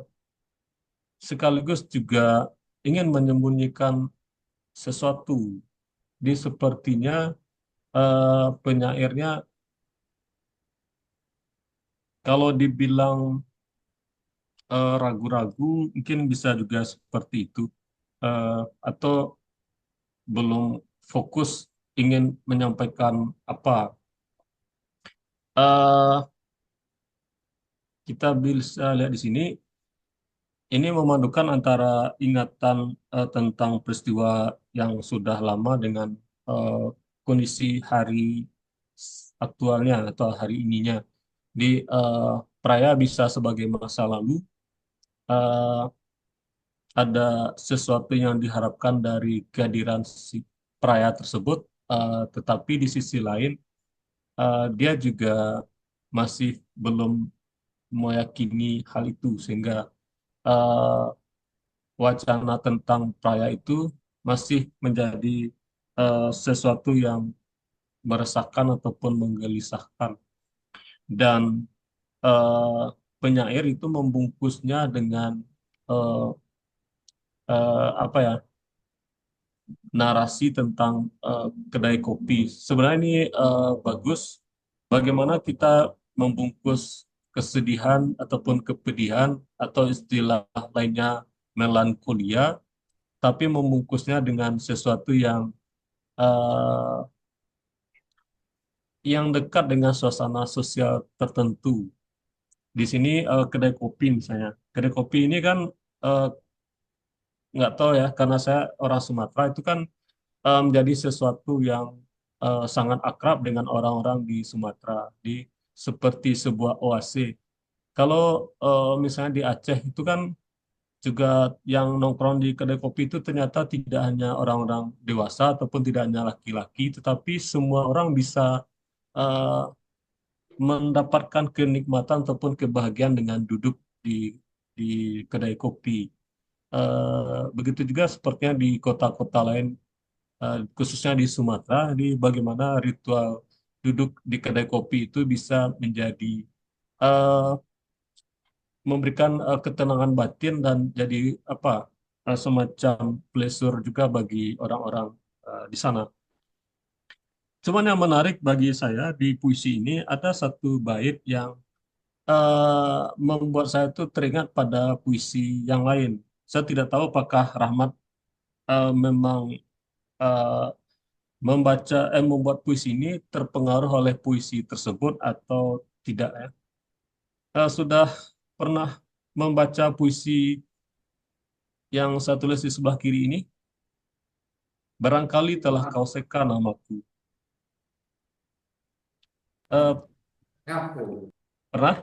sekaligus juga ingin menyembunyikan sesuatu. Di sepertinya penyairnya kalau dibilang ragu-ragu, mungkin bisa juga seperti itu. Eh, atau belum fokus ingin menyampaikan apa. Eh, Kita bisa lihat di sini ini memadukan antara ingatan tentang peristiwa yang sudah lama dengan eh, kondisi hari aktualnya atau hari ininya. Di peraya bisa sebagai masa lalu, eh, ada sesuatu yang diharapkan dari kehadiran si peraya tersebut, tetapi di sisi lain dia juga masih belum meyakini hal itu sehingga eh, wacana tentang peraya itu masih menjadi sesuatu yang meresahkan ataupun menggelisahkan dan eh, penyair itu membungkusnya dengan eh, apa ya, narasi tentang kedai kopi. Sebenarnya ini bagus bagaimana kita membungkus kesedihan ataupun kepedihan atau istilah lainnya melankolia, tapi membungkusnya dengan sesuatu eh, yang dekat dengan suasana sosial tertentu. Di sini kedai kopi misalnya. Kedai kopi ini kan eh, nggak tahu ya, karena saya orang Sumatera itu kan menjadi sesuatu yang sangat akrab dengan orang-orang di Sumatera, di seperti sebuah oase. Kalau misalnya di Aceh itu kan juga yang nongkrong di kedai kopi itu ternyata tidak hanya orang-orang dewasa ataupun tidak hanya laki-laki, tetapi semua orang bisa eh, mendapatkan kenikmatan ataupun kebahagiaan dengan duduk di kedai kopi. Begitu juga sepertinya di kota-kota lain, khususnya di Sumatera, di bagaimana ritual duduk di kedai kopi itu bisa menjadi eh, memberikan ketenangan batin dan jadi apa, semacam pleasure juga bagi orang-orang di sana. Cuman yang menarik bagi saya di puisi ini ada satu bait yang membuat saya tuh teringat pada puisi yang lain. Saya tidak tahu apakah Rahmat memang eh, membuat puisi ini terpengaruh oleh puisi tersebut atau tidak ya. Sudah pernah membaca puisi yang saya tulis di sebelah kiri ini? Barangkali telah kau seka namaku. Eh, Pernah?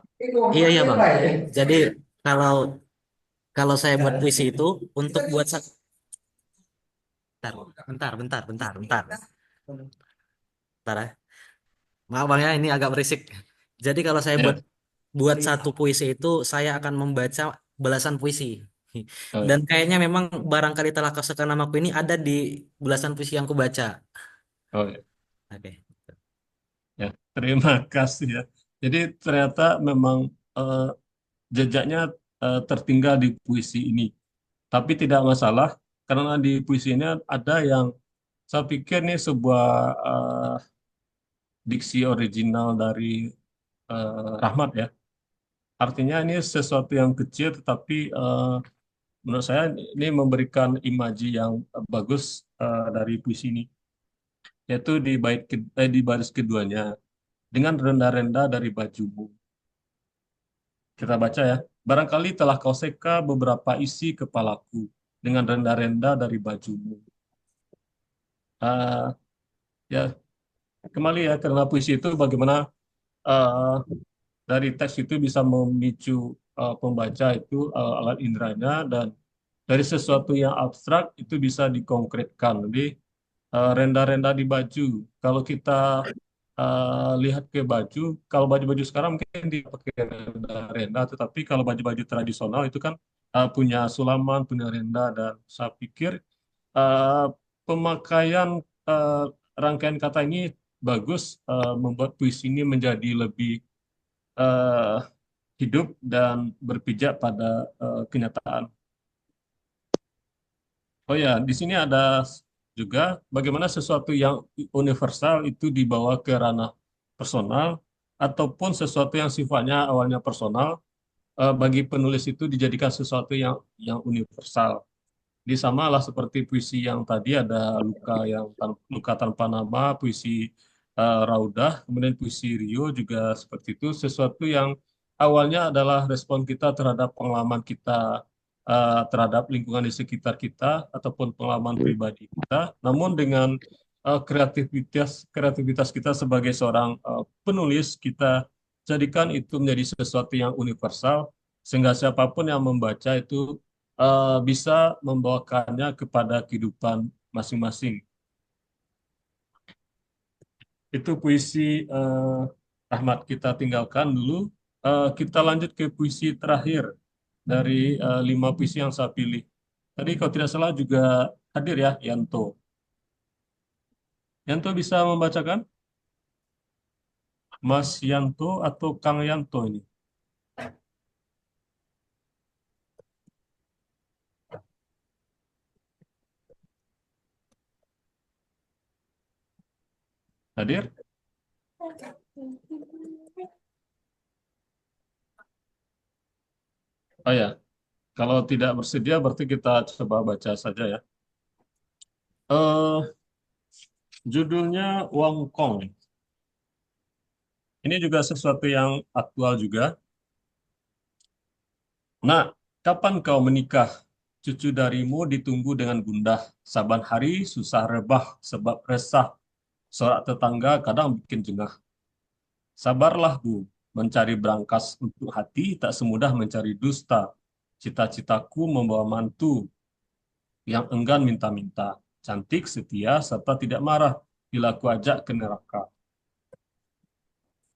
Iya iya Bang. Jadi kalau kalau saya buat puisi itu untuk buat satu bentar. Bentar ya. Maaf Bang ya, ini agak berisik. Jadi kalau saya buat Ya. buat satu puisi itu saya akan membaca belasan puisi. Oh, Dan kayaknya memang barangkali telah kau seka namaku ini ada di belasan puisi yang ku baca. oh, ya. Oke. Ya, terima kasih ya. Jadi ternyata memang eh, jejaknya tertinggal di puisi ini. Tapi tidak masalah, karena di puisi ini ada yang saya pikir ini sebuah diksi original dari Rahmat ya. Artinya ini sesuatu yang kecil, tetapi menurut saya ini memberikan imaji yang bagus dari puisi ini. Yaitu di baris keduanya, dengan rendah-rendah dari bajumu. Kita baca ya. Barangkali telah kau seka beberapa isi kepalaku dengan rendah-rendah dari bajumu. Ah, ya, kembali ya, karena puisi itu bagaimana eh, dari teks itu bisa memicu pembaca itu alat inderanya, dan dari sesuatu yang abstrak itu bisa dikonkretkan. Jadi renda-renda di baju. Kalau kita lihat ke baju, kalau baju-baju sekarang mungkin dia pakai renda-renda, tetapi kalau baju-baju tradisional itu kan punya sulaman, punya renda, dan saya pikir eh, pemakaian eh, rangkaian kata ini bagus, membuat puisi ini menjadi lebih eh, hidup dan berpijak pada kenyataan. Oh ya, di sini ada juga bagaimana sesuatu yang universal itu dibawa ke ranah personal, ataupun sesuatu yang sifatnya awalnya personal bagi penulis itu dijadikan sesuatu yang universal. Di samalah seperti puisi yang tadi ada luka tanpa nama, puisi Raudah, kemudian puisi Rio juga seperti itu, sesuatu yang awalnya adalah respon kita terhadap pengalaman kita terhadap lingkungan di sekitar kita ataupun pengalaman pribadi kita, namun dengan kreativitas kita sebagai seorang penulis, kita jadikan itu menjadi sesuatu yang universal sehingga siapapun yang membaca itu bisa membawakannya kepada kehidupan masing-masing. Itu puisi Ahmad, kita tinggalkan dulu. Kita lanjut ke puisi terakhir dari 5 puisi yang saya pilih. Tadi kalau tidak salah juga hadir ya, Yanto. Yanto bisa membacakan? Mas Yanto atau Kang Yanto ini? Hadir? Oh ya, kalau tidak bersedia berarti kita coba baca saja ya. Eh, Judulnya Wong Kong. Ini juga sesuatu yang aktual juga. Nak, kapan kau menikah? Cucu darimu ditunggu dengan gundah. Saban hari susah rebah sebab resah. Sorak tetangga kadang bikin jengah. Sabarlah, Bu, mencari berangkas untuk hati tak semudah mencari dusta. Cita-citaku membawa mantu yang enggan minta-minta. Cantik, setia, serta tidak marah bila ku ajak ke neraka.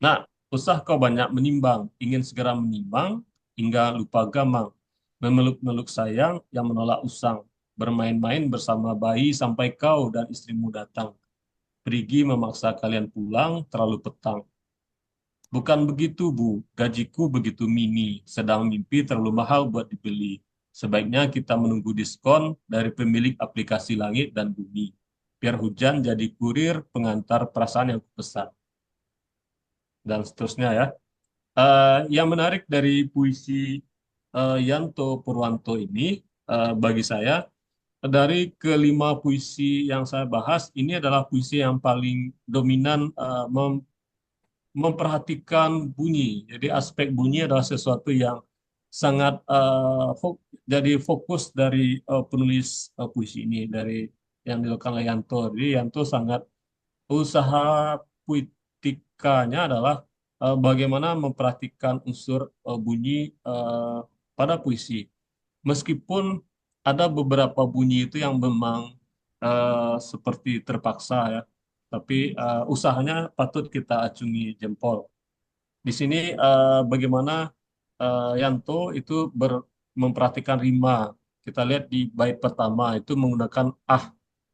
Nah, usah kau banyak menimbang, ingin segera menimbang hingga lupa gamang. Memeluk-meluk sayang yang menolak usang. Bermain-main bersama bayi sampai kau dan istrimu datang. Perigi memaksa kalian pulang terlalu petang. Bukan begitu, Bu. Gajiku begitu mini. Sedang mimpi terlalu mahal buat dibeli. Sebaiknya kita menunggu diskon dari pemilik aplikasi langit dan bumi. Biar hujan jadi kurir pengantar perasaan yang kupesan. Dan seterusnya ya. Yang menarik dari puisi Yanto Purwanto ini, bagi saya, dari kelima puisi yang saya bahas, ini adalah puisi yang paling dominan memperhatikan bunyi. Jadi aspek bunyi adalah sesuatu yang sangat jadi fokus dari penulis puisi ini, dari yang dilakukan oleh Yanto. Jadi Yanto sangat usaha puitikanya adalah bagaimana memperhatikan unsur bunyi pada puisi. Meskipun ada beberapa bunyi itu yang memang seperti terpaksa ya, tapi usahanya patut kita acungi jempol. Di sini bagaimana Yanto itu memperhatikan rima. Kita lihat di bait pertama itu menggunakan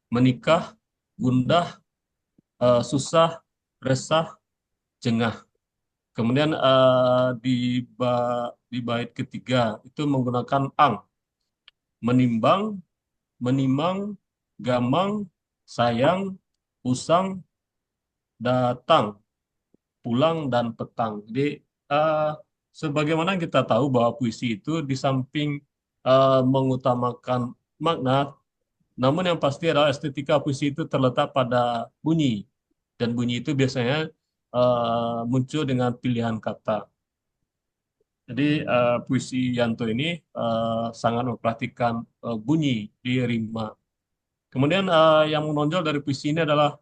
menikah, gundah, susah, resah, jengah. Kemudian di bait ketiga itu menggunakan menimbang, menimang, gamang, sayang, usang, datang, pulang, dan petang. Jadi sebagaimana kita tahu bahwa puisi itu di samping mengutamakan makna, namun yang pasti adalah estetika puisi itu terletak pada bunyi. Dan bunyi itu biasanya muncul dengan pilihan kata. Jadi puisi Yanto ini sangat memperhatikan bunyi di rima. Kemudian yang menonjol dari puisi ini adalah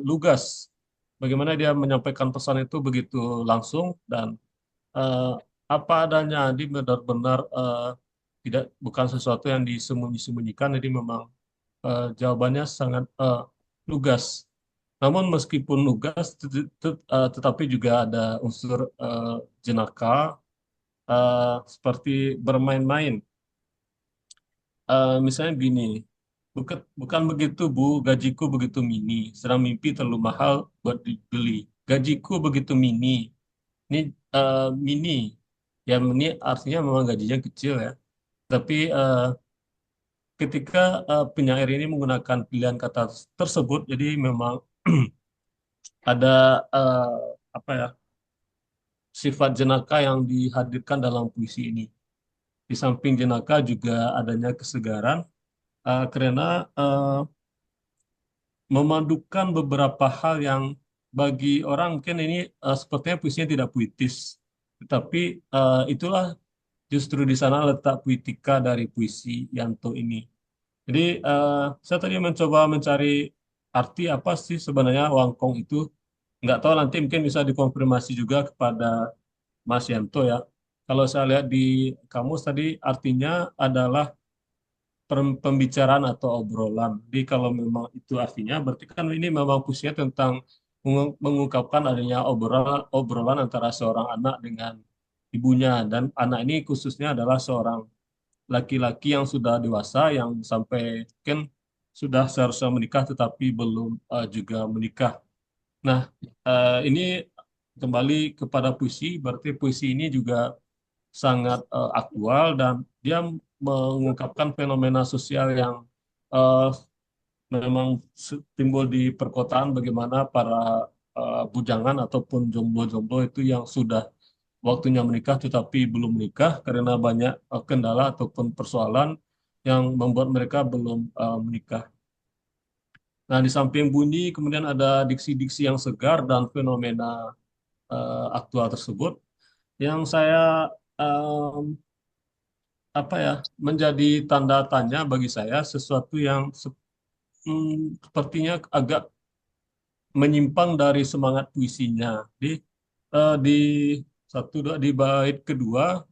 lugas. Bagaimana dia menyampaikan pesan itu begitu langsung dan eh, apa adanya. Jadi benar-benar bukan sesuatu yang disembunyi-sembunyikan. Jadi memang jawabannya sangat lugas. Namun meskipun lugas, tetapi juga ada unsur jenaka seperti bermain-main. Misalnya gini, bukan begitu, Bu, gajiku begitu mini, sedang mimpi terlalu mahal buat dibeli. Gajiku begitu mini. Ini mini, ya ini artinya memang gajinya kecil ya. Tapi ketika penyair ini menggunakan pilihan kata tersebut, jadi memang ada apa ya, sifat jenaka yang dihadirkan dalam puisi ini. Di samping jenaka juga adanya kesegaran karena memadukan beberapa hal yang bagi orang mungkin ini sepertinya puisinya tidak puitis, tetapi itulah justru di sana letak puitika dari puisi Yanto ini. Jadi saya tadi mencoba mencari arti apa sih sebenarnya wangkong itu. Nggak tahu nanti mungkin bisa dikonfirmasi juga kepada Mas Yanto ya. Kalau saya lihat di kamus tadi artinya adalah pembicaraan atau obrolan. Jadi kalau memang itu artinya, berarti kan ini memang puisinya tentang mengungkapkan adanya obrolan antara seorang anak dengan ibunya. Dan anak ini khususnya adalah seorang laki-laki yang sudah dewasa, yang sampai mungkin sudah seharusnya menikah tetapi belum juga menikah. Nah, ini kembali kepada puisi, berarti puisi ini juga sangat aktual dan dia mengungkapkan fenomena sosial yang eh, memang timbul di perkotaan bagaimana para bujangan ataupun jomblo-jomblo itu yang sudah waktunya menikah tetapi belum menikah karena banyak kendala ataupun persoalan yang membuat mereka belum menikah. Nah, di samping bunyi kemudian ada diksi-diksi yang segar dan fenomena aktual tersebut yang saya apa ya menjadi tanda tanya bagi saya sesuatu yang sepertinya agak menyimpang dari semangat puisinya. Di satu dua di bait kedua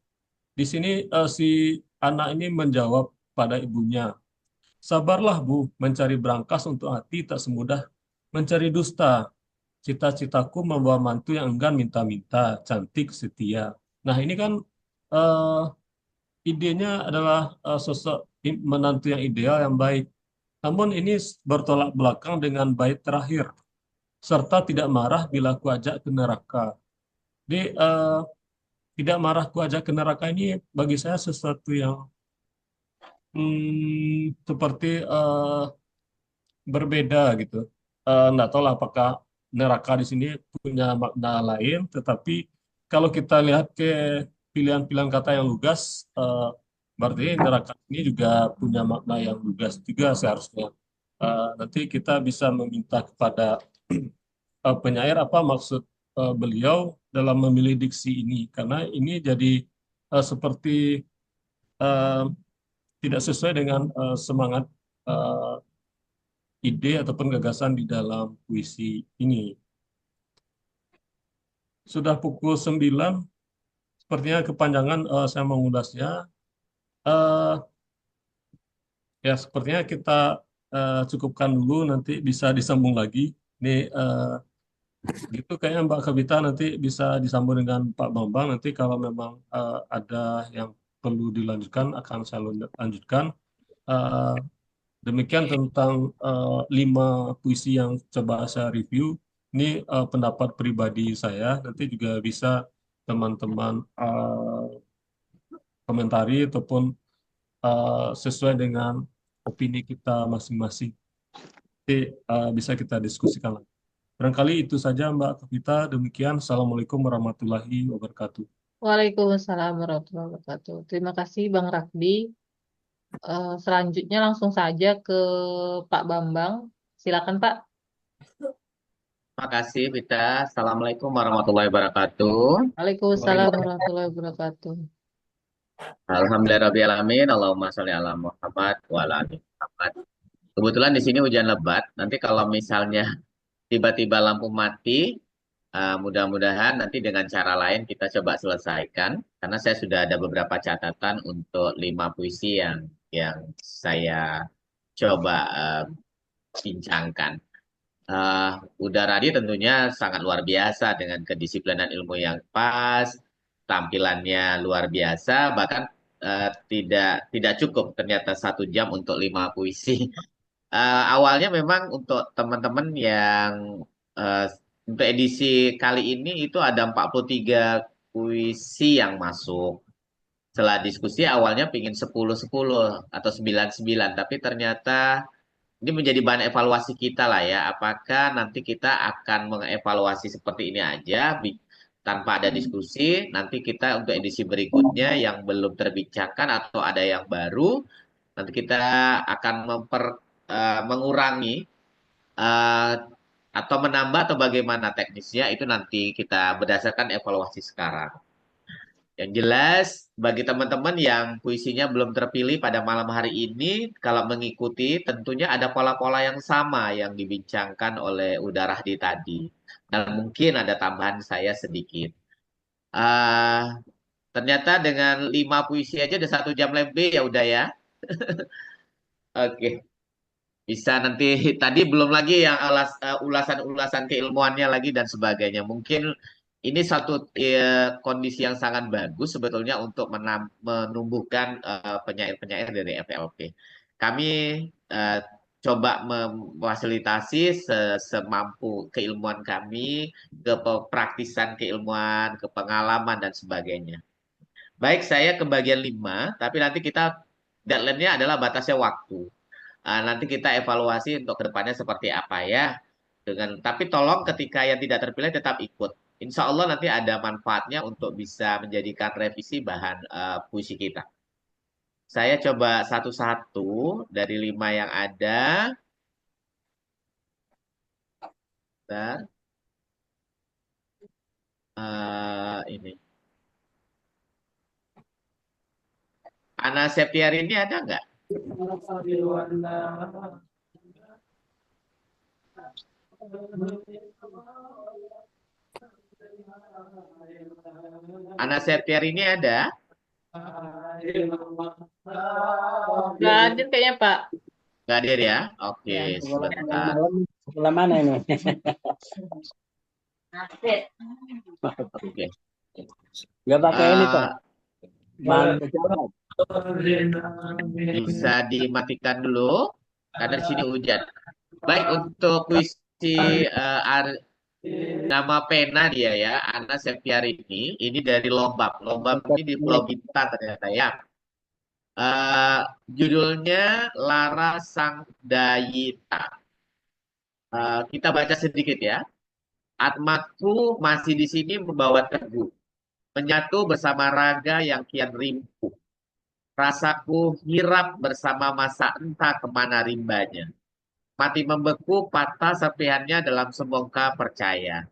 di sini si anak ini menjawab pada ibunya, sabarlah Bu, mencari berangkas untuk hati tak semudah mencari dusta. Cita-citaku membawa mantu yang enggan minta-minta, cantik setia. Nah ini kan eh, idenya adalah sosok menantu yang ideal yang baik. Namun ini bertolak belakang dengan bait terakhir, serta tidak marah bila kuajak ke neraka. Jadi tidak marah kuajak ke neraka ini bagi saya sesuatu yang seperti berbeda gitu. Nggak tahu lah apakah neraka di sini punya makna lain, tetapi kalau kita lihat ke pilihan-pilihan kata yang lugas, berarti neraka ini juga punya makna yang lugas juga seharusnya. Nanti kita bisa meminta kepada penyair apa maksud beliau dalam memilih diksi ini, karena ini jadi seperti eh, tidak sesuai dengan semangat eh, ide ataupun gagasan di dalam puisi ini. Sudah pukul 9, sepertinya kepanjangan saya mengulasnya. Eh, ya, sepertinya kita cukupkan dulu, nanti bisa disambung lagi. Ini gitu kayaknya Mbak Kavita nanti bisa disambung dengan Pak Bambang. Nanti kalau memang ada yang perlu dilanjutkan, akan saya lanjutkan. Eh, Demikian tentang 5 puisi yang coba saya review. Ini pendapat pribadi saya. Nanti juga bisa teman-teman komentari ataupun sesuai dengan opini kita masing-masing. Nanti bisa kita diskusikan lagi. Barangkali itu saja Mbak Kavita. Demikian. Assalamualaikum warahmatullahi wabarakatuh. Waalaikumsalam warahmatullahi wabarakatuh. Terima kasih Bang Rakdi. Selanjutnya langsung saja ke Pak Bambang. Silakan Pak. Terima kasih, Vita. Assalamualaikum warahmatullahi wabarakatuh. Waalaikumsalam warahmatullahi wabarakatuh. Alhamdulillahirrahmanirrahim. Allahumma sholli ala Muhammad wa ala ali Muhammad. Kebetulan di sini hujan lebat. Nanti kalau misalnya tiba-tiba lampu mati, mudah-mudahan nanti dengan cara lain kita coba selesaikan. Karena saya sudah ada beberapa catatan untuk 5 puisi yang saya coba bincangkan. Udara dia tentunya sangat luar biasa dengan kedisiplinan ilmu yang pas, tampilannya luar biasa, bahkan tidak cukup ternyata 1 jam untuk 5 puisi. Awalnya memang untuk teman-teman yang eh, untuk edisi kali ini itu ada 43 puisi yang masuk. Setelah diskusi awalnya pingin 10-10 atau 9-9, tapi ternyata ini menjadi bahan evaluasi kita lah ya. Apakah nanti kita akan mengevaluasi seperti ini aja tanpa ada diskusi. Nanti kita untuk edisi berikutnya yang belum terbincangkan atau ada yang baru, nanti kita akan mengurangi eh, atau menambah atau bagaimana teknisnya itu nanti kita berdasarkan evaluasi sekarang. Yang jelas, bagi teman-teman yang puisinya belum terpilih pada malam hari ini, kalau mengikuti tentunya ada pola-pola yang sama yang dibincangkan oleh Udarahdi tadi. Dan mungkin ada tambahan saya sedikit. Ah, ternyata dengan 5 puisi aja udah 1 jam lebih ya udah ya. Oke, bisa nanti tadi belum lagi yang ulasan-ulasan keilmuannya lagi dan sebagainya. Mungkin ini satu kondisi yang sangat bagus sebetulnya untuk menumbuhkan penyair-penyair dari FLP. Kami eh, coba memfasilitasi semampu keilmuan kami, kepraktisan keilmuan, kepengalaman dan sebagainya. Baik, saya ke bagian 5, tapi nanti kita deadline-nya adalah batasnya waktu. Nanti kita evaluasi untuk kedepannya seperti apa ya. Tapi tolong ketika yang tidak terpilih tetap ikut. Insya Allah nanti ada manfaatnya untuk bisa menjadikan revisi bahan puisi kita. Saya coba satu-satu dari 5 yang ada. Bentar. Ini. Ana Septiar ini ada nggak? Ana Septiar ini ada? Nggak hadir kayaknya, Pak. Nggak hadir ya? Oke, sebentar. Sebelah mana ini? Oke. Nggak pakai ini kok. Bahan Bisa dimatikan dulu karena di sini hujan. Baik, untuk puisi nama pena dia ya, Ana Septiarini, ini dari Lombap. Lombap ini di Pulau Bintan ternyata ya. Judulnya Lara Sang Dayita. Kita baca sedikit ya. Atmaku masih di sini membawa teguh, menyatu bersama raga yang kian rimpuh. Rasaku hirap bersama masa entah kemana rimbanya. Mati membeku, patah serpihannya dalam semongka percaya.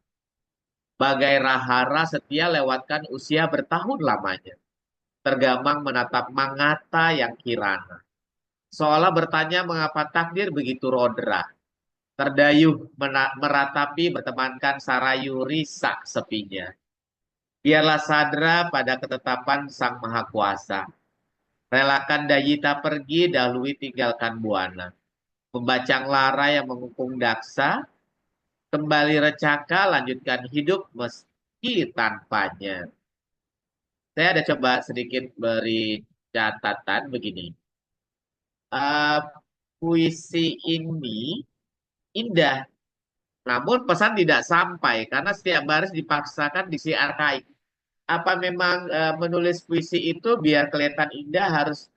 Bagai rahara setia lewatkan usia bertahun lamanya. Tergamang menatap mangata yang kirana. Seolah bertanya mengapa takdir begitu rodra. Terdayuh meratapi bertemankan sarayu risak sepinya. Biarlah sadra pada ketetapan Sang Maha Kuasa. Relakan Dayita pergi, dahului tinggalkan Buana. Membacang lara yang mengukung daksa, kembali recaka, lanjutkan hidup meski tanpanya. Saya ada coba sedikit beri catatan begini. Puisi ini indah, namun pesan tidak sampai karena setiap baris dipaksakan diksi arkaik. Apa memang menulis puisi itu biar kelihatan indah harus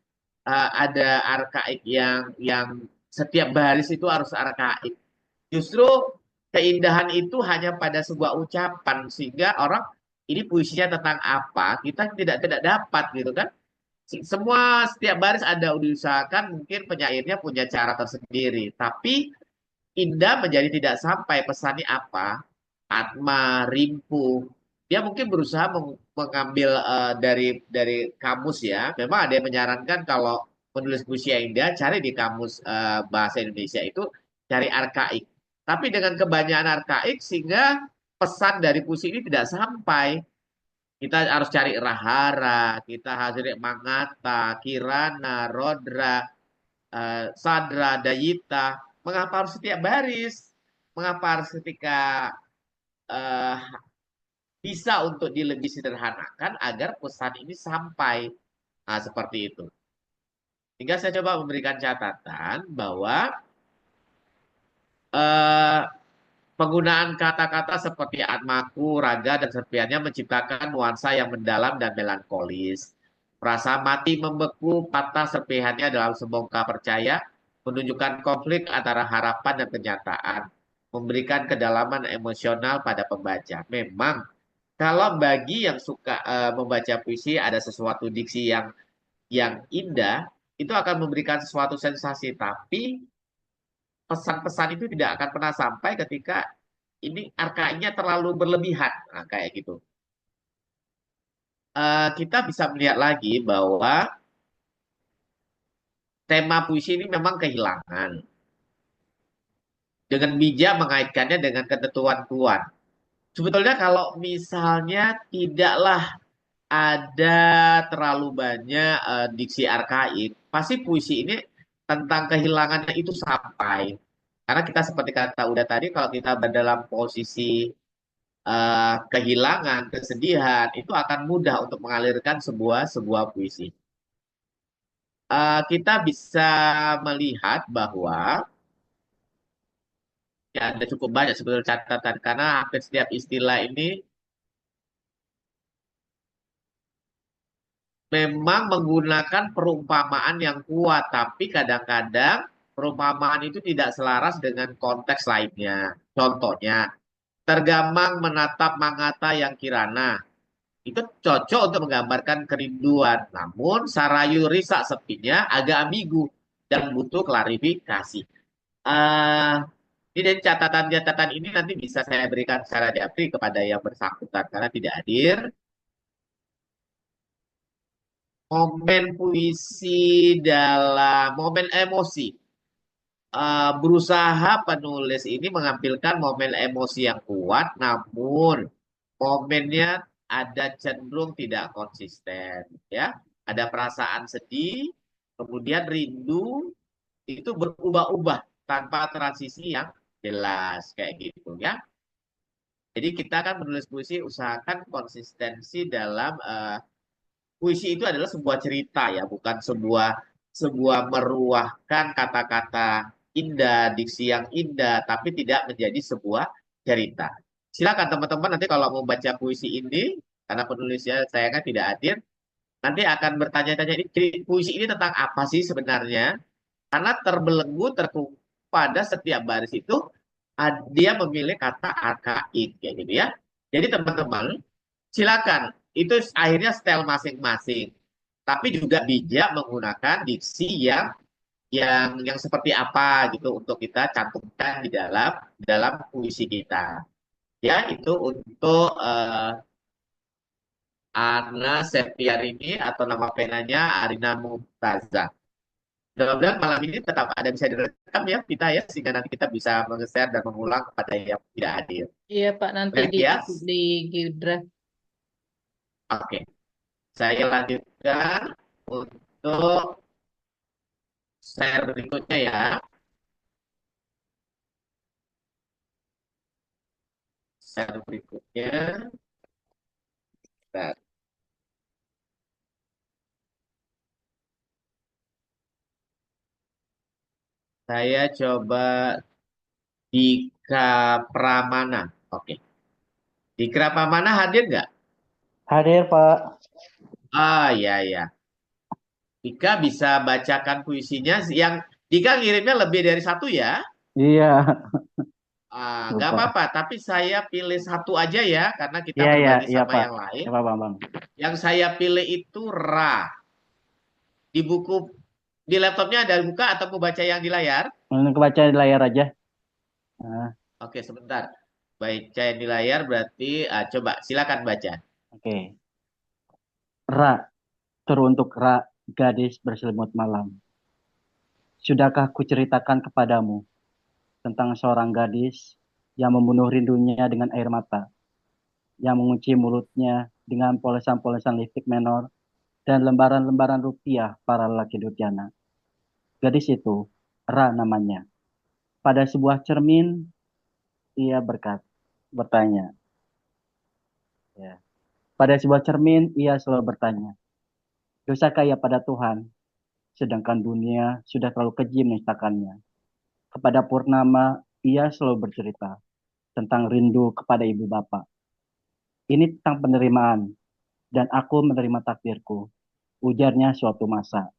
ada arkaik yang setiap baris itu harus arkaik. Justru keindahan itu hanya pada sebuah ucapan sehingga orang ini puisinya tentang apa kita tidak dapat gitu kan. Semua setiap baris ada diusahakan mungkin penyairnya punya cara tersendiri tapi indah menjadi tidak sampai pesannya apa atma rimpu dia mungkin berusaha mengambil dari kamus ya memang ada yang menyarankan kalau menulis puisi yang indah cari di kamus bahasa Indonesia itu cari arkaik tapi dengan kebanyakan arkaik sehingga pesan dari puisi ini tidak sampai kita harus cari rahara kita harus cari mangata kirana rodra sadra dayita mengapa harus setiap baris mengapa harus ketika eh, bisa untuk lebih sederhanakan agar pesan ini sampai. Nah, seperti itu. Hingga saya coba memberikan catatan bahwa eh, penggunaan kata-kata seperti atmaku, raga, dan serpiannya menciptakan nuansa yang mendalam dan melankolis. Rasa mati membeku, patah serpihannya dalam sebongkah percaya, menunjukkan konflik antara harapan dan kenyataan, memberikan kedalaman emosional pada pembaca. Memang kalau bagi yang suka membaca puisi ada sesuatu diksi yang indah, itu akan memberikan sesuatu sensasi. Tapi pesan-pesan itu tidak akan pernah sampai ketika ini arkaiknya terlalu berlebihan. Nah, kayak gitu. kita bisa melihat lagi bahwa tema puisi ini memang kehilangan. Dengan bijak mengaitkannya dengan ketentuan Tuhan. Sebetulnya kalau misalnya tidaklah ada terlalu banyak diksi arkaik, pasti puisi ini tentang kehilangannya itu sampai. Karena kita seperti kata udah tadi, kalau kita dalam posisi kehilangan, kesedihan, itu akan mudah untuk mengalirkan sebuah sebuah puisi. Kita bisa melihat bahwa ya ada cukup banyak sebetulnya catatan karena hampir setiap istilah ini memang menggunakan perumpamaan yang kuat, tapi kadang-kadang perumpamaan itu tidak selaras dengan konteks lainnya. Contohnya, tergamang menatap mangata yang kirana. Itu cocok untuk menggambarkan kerinduan. Namun, sarayu risak sepinya agak ambigu dan butuh klarifikasi. Eh, ini dan catatan-catatan ini nanti bisa saya berikan secara japri kepada yang bersangkutan karena tidak hadir. Momen puisi dalam momen emosi. Berusaha penulis ini mengampilkan momen emosi yang kuat, namun momennya ada cenderung tidak konsisten, ya. Ada perasaan sedih, kemudian rindu itu berubah-ubah tanpa transisi yang jelas kayak gitu, ya. Jadi kita kan menulis puisi usahakan konsistensi dalam puisi itu adalah sebuah cerita ya, bukan sebuah sebuah meruahkan kata-kata indah, diksi yang indah, tapi tidak menjadi sebuah cerita. Silakan teman-teman nanti kalau mau baca puisi ini, karena penulisnya saya kan tidak hadir, nanti akan bertanya-tanya ini puisi ini tentang apa sih sebenarnya? Karena terbelenggu terkungkung pada setiap baris itu dia memilih kata arkaik kayak gitu ya. Jadi teman-teman silakan itu akhirnya style masing-masing. Tapi juga bijak menggunakan diksi yang seperti apa gitu untuk kita cantumkan di dalam puisi kita. Ya, itu untuk Ana Septiarini atau nama penanya Arina Mumtazah. Mudah-mudahan malam ini tetap ada bisa direkam ya kita ya sehingga nanti kita bisa meng-share dan mengulang kepada yang tidak hadir. Iya Pak, nanti Baik ya. di Gildra. Oke. Saya lanjutkan untuk share berikutnya ya. Share berikutnya. Bentar. Saya coba Dika Pramana. Oke. Dika Pramana hadir nggak? Hadir, Pak. Ah, ya, ya. Dika bisa bacakan puisinya. Yang Dika ngirimnya lebih dari satu ya? Iya, Nggak lupa. apa-apa, tapi saya pilih satu aja ya, karena kita Iya, iya, berbagi iya, sama Pak. yang lain. Iya, Pak Bambang. Yang saya pilih itu Ra. Di buku, di laptopnya ada buka atau mau baca yang di layar? Ini kebaca di layar aja. Nah, Oke, sebentar. Baca yang di layar berarti, coba silakan baca. oke. Ra, teruntuk Ra, gadis berselimut malam. Sudahkah kuceritakan kepadamu tentang seorang gadis yang membunuh rindunya dengan air mata, yang mengunci mulutnya dengan polesan-polesan lipstick menor dan lembaran-lembaran rupiah para lelaki durjana. Gadis itu, Ra namanya. Pada sebuah cermin, ia bertanya. Ya. Pada sebuah cermin, ia selalu bertanya, dosa kaya pada Tuhan, sedangkan dunia sudah terlalu keji menistakannya. Kepada Purnama, ia selalu bercerita tentang rindu kepada ibu bapak. Ini tentang penerimaan, dan aku menerima takdirku, ujarnya suatu masa.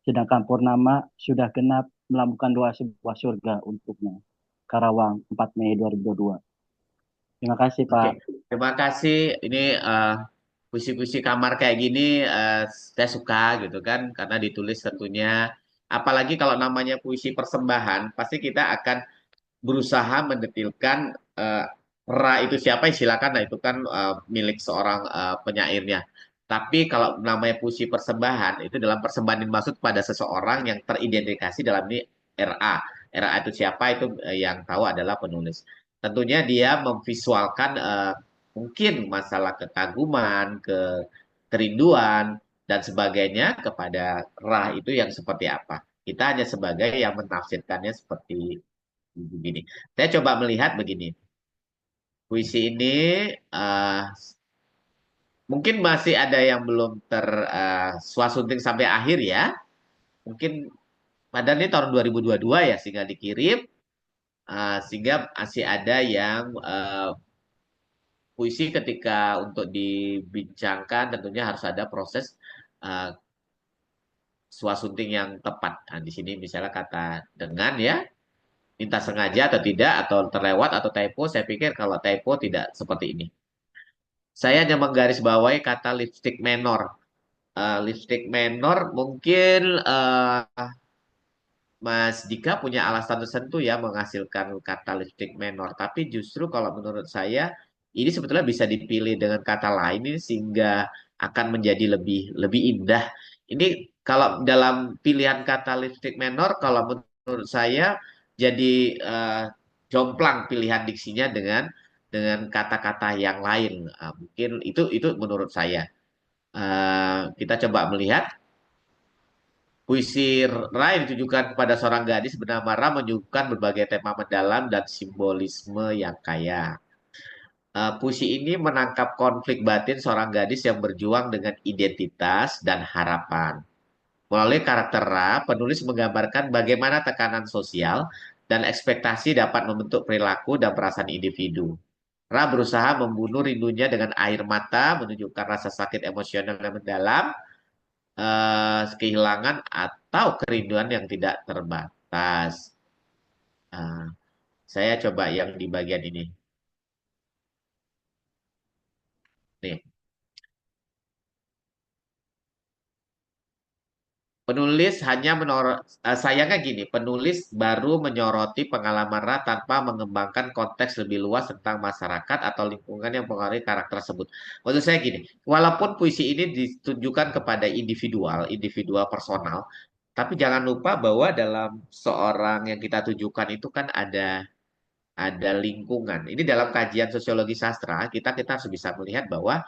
Sedangkan Purnama sudah genap melambungkan doa sebuah surga untuknya. Karawang, 4 Mei 2022. Terima kasih, Pak. Oke, terima kasih. Ini puisi-puisi kamar kayak gini saya suka gitu kan, karena ditulis tentunya. Apalagi kalau namanya puisi persembahan, pasti kita akan berusaha mendetilkan Ra itu siapa, silakan. Nah itu kan milik seorang penyairnya. Tapi kalau namanya puisi persembahan, itu dalam persembahan dimaksud pada seseorang yang teridentifikasi dalam ini RA. RA itu siapa? Itu yang tahu adalah penulis. Tentunya dia memvisualkan mungkin masalah kekaguman, kerinduan, dan sebagainya kepada Ra itu yang seperti apa. Kita hanya sebagai yang menafsirkannya seperti begini. Saya coba melihat begini. Puisi ini eh, mungkin masih ada yang belum swasembada sampai akhir ya. Mungkin padahal ini tahun 2022 ya sehingga dikirim sehingga masih ada yang puisi ketika untuk dibincangkan tentunya harus ada proses uh, swasunting yang tepat. Nah, di sini misalnya kata dengan ya, minta sengaja atau tidak atau terlewat atau typo, saya pikir kalau typo tidak seperti ini. Saya hanya menggarisbawahi kata lipstick menor. Lipstick menor mungkin Mas Dika punya alasan tertentu ya menghasilkan kata lipstick menor. Tapi justru kalau menurut saya ini sebetulnya bisa dipilih dengan kata lain ini sehingga akan menjadi lebih lebih indah. Ini kalau dalam pilihan kata lipstick menor kalau menurut saya jadi jomplang pilihan diksinya dengan kata-kata yang lain. Mungkin itu menurut saya. Kita coba melihat puisi Rai ditujukan kepada seorang gadis bernama Ra menyuguhkan berbagai tema mendalam dan simbolisme yang kaya. Puisi ini menangkap konflik batin seorang gadis yang berjuang dengan identitas dan harapan. Melalui karakter Ra, penulis menggambarkan bagaimana tekanan sosial dan ekspektasi dapat membentuk perilaku dan perasaan individu. Ra berusaha membunuh rindunya dengan air mata, menunjukkan rasa sakit emosional yang mendalam, kehilangan atau kerinduan yang tidak terbatas. Uh, saya coba yang di bagian ini. Nih, penulis hanya sayangnya gini, penulis baru menyoroti pengalaman Ra tanpa mengembangkan konteks lebih luas tentang masyarakat atau lingkungan yang mempengaruhi karakter tersebut. Maksud saya gini, walaupun puisi ini ditunjukkan kepada individual personal, tapi jangan lupa bahwa dalam seorang yang kita tujukan itu kan ada lingkungan. Ini dalam kajian sosiologi sastra, kita harus bisa melihat bahwa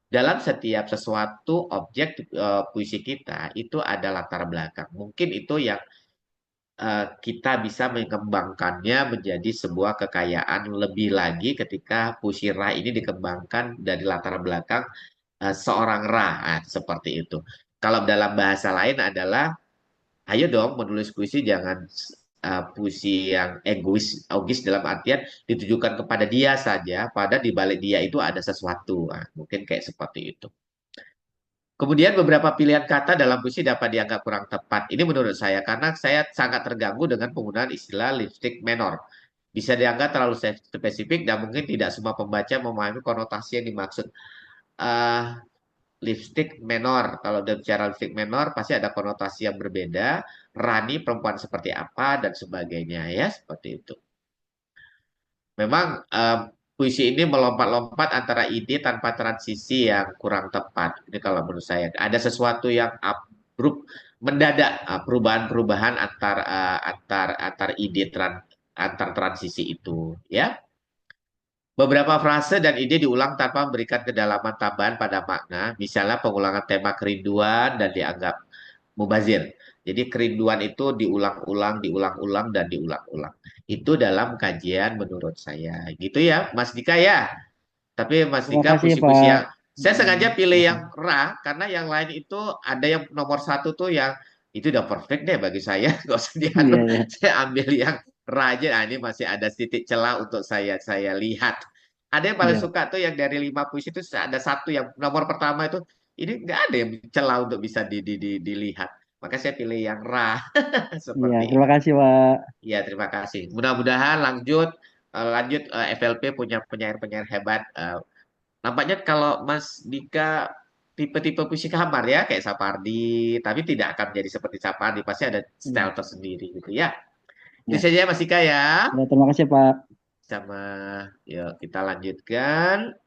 dalam setiap sesuatu objek puisi kita itu ada latar belakang. Mungkin itu yang kita bisa mengembangkannya menjadi sebuah kekayaan lebih lagi ketika puisi Ra ini dikembangkan dari latar belakang seorang Ra, seperti itu. Kalau dalam bahasa lain adalah ayo dong menulis puisi jangan puisi yang egois dalam artian ditujukan kepada dia saja, pada di balik dia itu ada sesuatu. Nah, mungkin kayak seperti itu. Kemudian beberapa pilihan kata dalam puisi dapat dianggap kurang tepat. Ini menurut saya karena saya sangat terganggu dengan penggunaan istilah lipstick menor. Bisa dianggap terlalu spesifik dan mungkin tidak semua pembaca memahami konotasi yang dimaksud. Uh, Lipstick menor. Kalau udah bicara lipstick menor, pasti ada konotasi yang berbeda. Rani perempuan seperti apa dan sebagainya ya, seperti itu. Memang puisi ini melompat-lompat antara ide tanpa transisi yang kurang tepat. Ini kalau menurut saya ada sesuatu yang abrupt, mendadak perubahan-perubahan antar ide antar transisi itu, ya. Beberapa frase dan ide diulang tanpa memberikan kedalaman tambahan pada makna, misalnya pengulangan tema kerinduan dan dianggap mubazir. Jadi kerinduan itu diulang-ulang, dan diulang-ulang. Itu dalam kajian menurut saya. Gitu ya, Mas Dika ya. Tapi Mas Terima Dika kasih, puisi-puisi Pak. yang saya sengaja pilih yang Silakan. Ra karena yang lain itu ada yang nomor satu tuh yang itu udah perfect deh bagi saya. Gak usah Iya, dianu. iya. Saya ambil yang Ra aja. Nah, ini masih ada titik celah untuk saya lihat. Ada yang paling Iya, suka tuh yang dari 5 puisi itu ada satu yang nomor pertama itu ini nggak ada yang celah untuk bisa dilihat. Maka saya pilih yang Ra iya. seperti Terima itu. kasih, Pak. Ya, terima kasih. Mudah-mudahan lanjut FLP punya penyair-penyair hebat. Nampaknya kalau Mas Dika tipe-tipe puisi kamar ya kayak Sapardi, tapi tidak akan menjadi seperti Sapardi, pasti ada Iya, style tersendiri gitu ya. Itu iya. saja Mas Dika ya. Ya, terima kasih, Pak. Sama, yuk kita lanjutkan.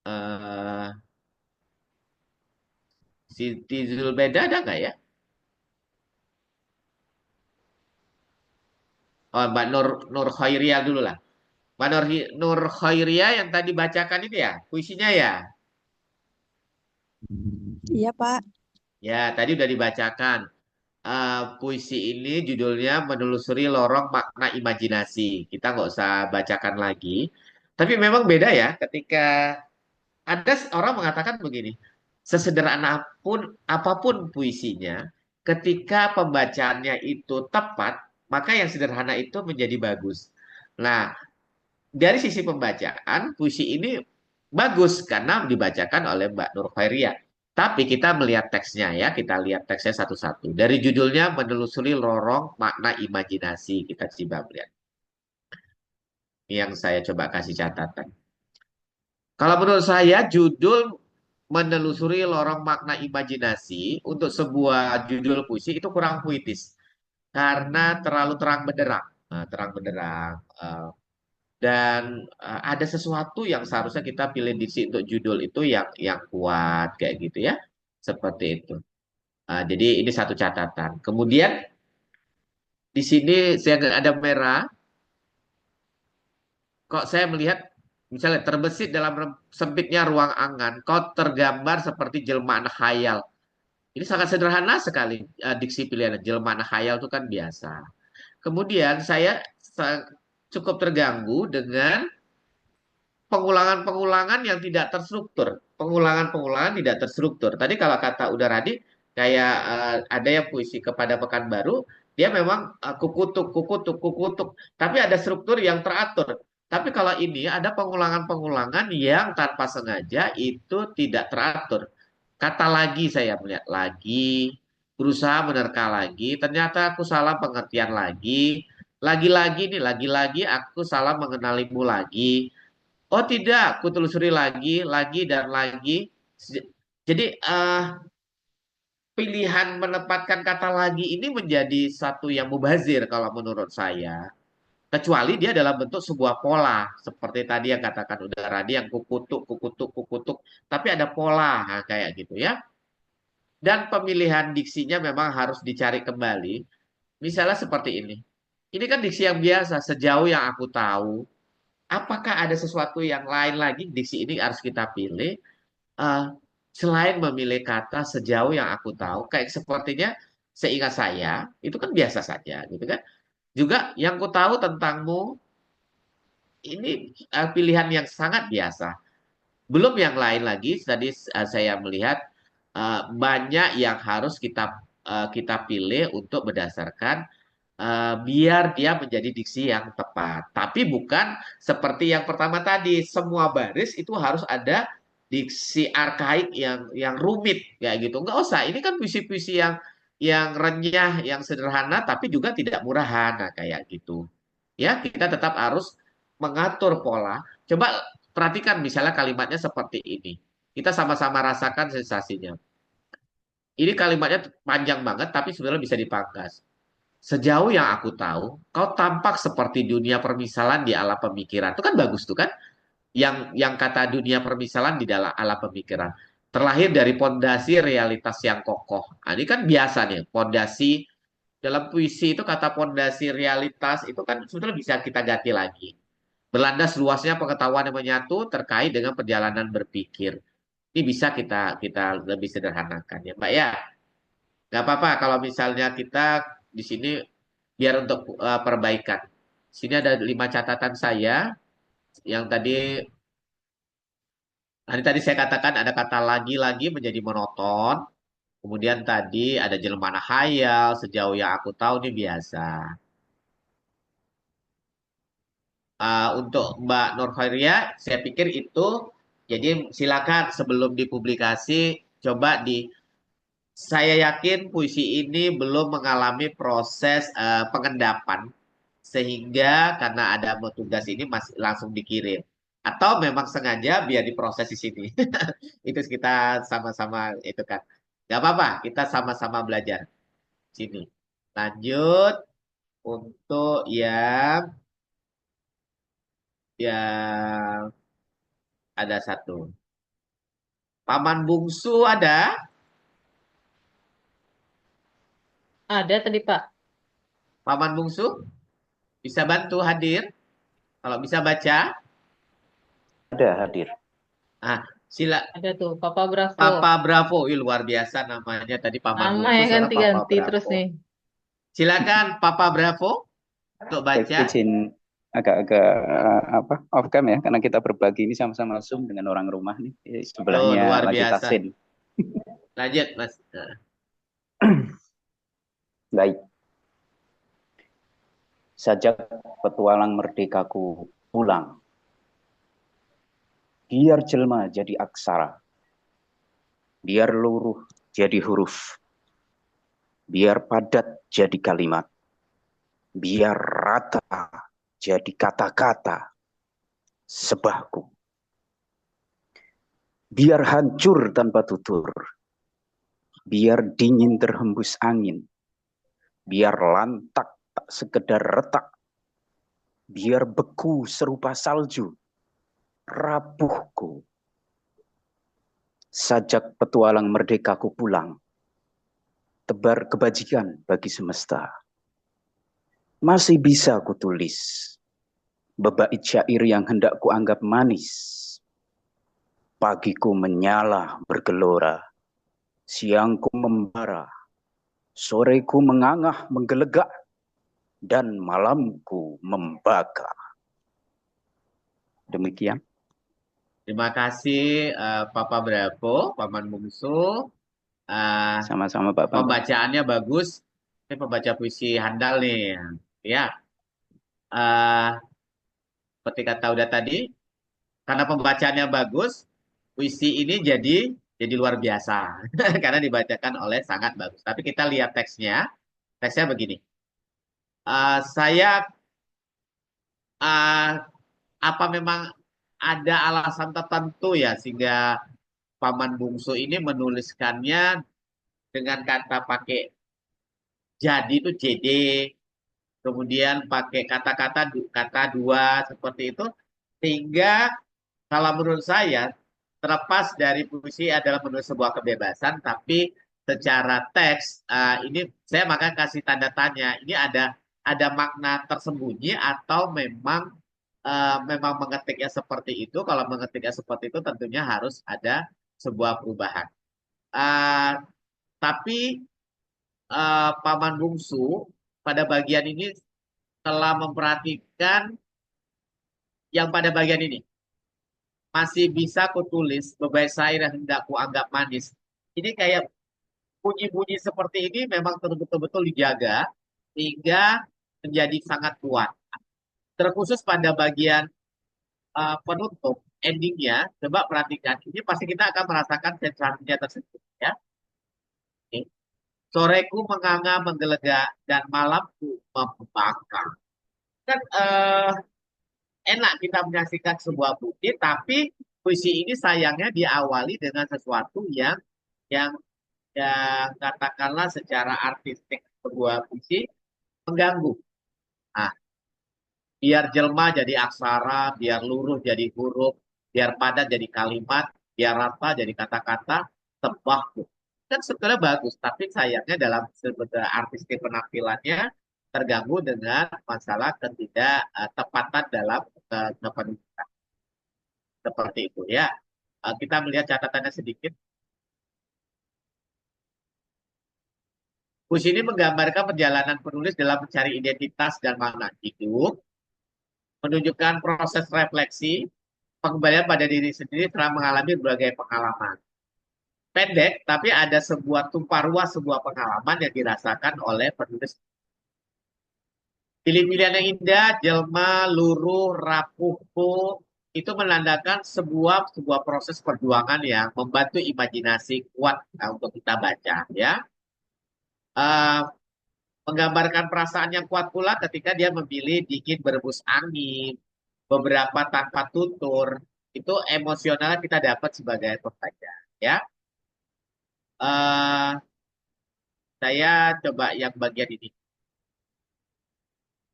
eh Siti Zulbeda ada nggak ya? Oh, Mbak Nur Khairia dulu lah. Mbak Nur Khairia yang tadi bacakan itu ya, puisinya ya. Iya, Pak. Ya, tadi udah dibacakan. Puisi ini judulnya Menelusuri Lorong Makna Imajinasi. Kita nggak usah bacakan lagi. Tapi memang beda ya ketika ada orang mengatakan begini, sesederhana pun apapun puisinya, ketika pembacaannya itu tepat, maka yang sederhana itu menjadi bagus. Nah, dari sisi pembacaan, puisi ini bagus karena dibacakan oleh Mbak Nur Khairia. Tapi kita melihat teksnya ya, kita lihat teksnya satu-satu. Dari judulnya Menelusuri Lorong Makna Imajinasi, kita coba lihat. Ini yang saya coba kasih catatan. Kalau menurut saya, judul Menelusuri Lorong Makna Imajinasi untuk sebuah judul puisi itu kurang puitis. Karena terlalu terang benderang. Nah, terang benderang. Dan ada sesuatu yang seharusnya kita pilih diksi untuk judul itu yang kuat kayak gitu ya, seperti itu. Jadi ini satu catatan. Kemudian di sini saya ada merah. Kok saya melihat misalnya terbesit dalam sempitnya ruang angan, kau tergambar seperti jelmaan khayal. Ini sangat sederhana sekali diksi pilihan jelmaan khayal itu kan biasa. Kemudian saya cukup terganggu dengan pengulangan-pengulangan yang tidak terstruktur. Pengulangan-pengulangan tidak terstruktur. Tadi kalau kata Udaradi, kayak ada yang puisi kepada Pekanbaru, dia memang kukutuk, kukutuk, kukutuk. Tapi ada struktur yang teratur. Tapi kalau ini ada pengulangan-pengulangan yang tanpa sengaja itu tidak teratur. Kata lagi saya melihat lagi, berusaha menerka lagi, ternyata aku salah pengertian lagi. Lagi-lagi nih, lagi-lagi aku salah mengenalimu lagi. Oh tidak, aku telusuri lagi dan lagi. Jadi pilihan menempatkan kata lagi ini menjadi satu yang mubazir kalau menurut saya. Kecuali dia dalam bentuk sebuah pola. Seperti tadi yang katakan udah Radi yang kukutuk, kukutuk, kukutuk. Tapi ada pola nah, kayak gitu ya. Dan pemilihan diksinya memang harus dicari kembali. Misalnya seperti ini. Ini kan diksi yang biasa, sejauh yang aku tahu. Apakah ada sesuatu yang lain lagi diksi ini harus kita pilih? eh, Selain memilih kata sejauh yang aku tahu, kayak sepertinya seingat saya itu kan biasa saja, gitu kan? Juga yang ku tahu tentangmu ini pilihan yang sangat biasa. Belum yang lain lagi. Tadi saya melihat banyak yang harus kita pilih untuk berdasarkan biar dia menjadi diksi yang tepat. Tapi bukan seperti yang pertama tadi, semua baris itu harus ada diksi arkaik yang rumit kayak gitu. Enggak usah. Ini kan puisi-puisi yang renyah, yang sederhana tapi juga tidak murahan nah, kayak gitu. Ya, kita tetap harus mengatur pola. Coba perhatikan misalnya kalimatnya seperti ini. Kita sama-sama rasakan sensasinya. Ini kalimatnya panjang banget tapi sebenarnya bisa dipangkas. Sejauh yang aku tahu, kau tampak seperti dunia permisalan di alam pemikiran. Itu kan bagus tuh kan? Yang kata dunia permisalan di dalam alam pemikiran. Terlahir dari pondasi realitas yang kokoh. Nah, ini kan biasa nih, pondasi dalam puisi itu kata pondasi realitas itu kan sebetulnya bisa kita ganti lagi. Berlandas luasnya pengetahuan yang menyatu terkait dengan perjalanan berpikir. Ini bisa kita lebih sederhanakan ya, Mbak ya. Nggak apa-apa kalau misalnya kita di sini biar untuk perbaikan. Sini ada 5 catatan saya yang tadi saya katakan ada kata lagi-lagi menjadi monoton. Kemudian tadi ada jelmaan khayal, sejauh yang aku tahu ini biasa. Untuk Mbak Nur Khairia, saya pikir itu jadi silakan sebelum dipublikasi coba saya yakin puisi ini belum mengalami proses pengendapan sehingga karena ada tugas ini masih langsung dikirim atau memang sengaja biar diproses di sini. Itu kita sama-sama itu kan. Gak apa-apa, kita sama-sama belajar sini. Lanjut untuk yang ada satu. Paman bungsu ada? Ada tadi, Pak. Paman bungsu bisa bantu hadir? Kalau bisa baca, Ada hadir. sila Ada tuh, Papa Bravo. Papa Bravo. Ih, luar biasa namanya tadi Paman Nama bungsu ya sekarang Papa ganti-ganti terus Bravo. nih. Silakan Papa Bravo untuk baca. Izin agak-agak off cam ya, karena kita berbagi ini sama-sama Zoom dengan orang rumah nih. Sebelahnya Luar lagi biasa. tasin. Lanjut, Mas. Baik. Sajak petualang merdekaku pulang. Biar jelma jadi aksara. Biar luruh jadi huruf. Biar padat jadi kalimat. Biar rata jadi kata-kata. Sebahku. Biar hancur tanpa tutur. Biar dingin terhembus angin. Biar lantak tak sekedar retak. Biar beku serupa salju. Rapuhku. Sajak petualang merdekaku pulang. Tebar kebajikan bagi semesta. Masih bisa kutulis bebait syair yang hendak kuanggap manis. Pagiku menyala bergelora, siangku membara, soreku mengangah menggelegak, dan malamku membaka. Demikian. Terima kasih Papa Bravo, Paman Bungsu. Sama-sama Pak Bambang. Pembacaannya bagus. Ini pembaca puisi handal nih. Ya. Seperti kata udah tadi, karena pembacaannya bagus, puisi ini jadi luar biasa. Karena dibacakan oleh sangat bagus. Tapi kita lihat teksnya. Teksnya begini. Apa memang ada alasan tertentu ya sehingga Paman Bungsu ini menuliskannya dengan kata pakai jadi itu JD, kemudian pakai kata dua seperti itu, sehingga kalau menurut saya terlepas dari puisi adalah menurut sebuah kebebasan, tapi secara teks ini saya maka kasih tanda tanya, ini ada makna tersembunyi atau memang mengetiknya seperti itu. Kalau mengetiknya seperti itu tentunya harus ada sebuah perubahan. Tapi Paman Bungsu pada bagian ini telah memperhatikan yang pada bagian ini. Masih bisa kutulis bebait syair yang hendak kuanggap manis. Ini kayak bunyi-bunyi seperti ini memang betul-betul dijaga hingga menjadi sangat kuat. Terkhusus pada bagian penutup, endingnya, coba perhatikan. Ini pasti kita akan merasakan sensasinya tersebut. Ya. Oke. Soreku menganga menggelegak dan malamku membakar. Kan enak kita menyaksikan sebuah puisi, tapi puisi ini sayangnya diawali dengan sesuatu yang katakanlah secara artistik sebuah puisi mengganggu. Nah, biar jelma jadi aksara, biar luruh jadi huruf, biar padat jadi kalimat, biar rata jadi kata-kata, tebah. Kan sebetulnya bagus, tapi sayangnya dalam sebuah artistik penampilannya terganggu dengan masalah ketidaktepatan dalam kepenulisan. Seperti itu ya. Kita melihat catatannya sedikit. Puisi ini menggambarkan perjalanan penulis dalam mencari identitas dan makna hidup, menunjukkan proses refleksi, pengembalian pada diri sendiri setelah mengalami berbagai pengalaman. Pendek, tapi ada sebuah tumpah ruah sebuah pengalaman yang dirasakan oleh penulis. Pilih-pilihan yang indah, jelma, luruh, rapuhku, itu menandakan sebuah proses perjuangan yang membantu imajinasi kuat untuk kita baca. Ya. Menggambarkan perasaan yang kuat pula ketika dia memilih dingin berembus angin, beberapa tanpa tutur, itu emosionalnya kita dapat sebagai pembaca. Ya. Saya coba yang bagian ini.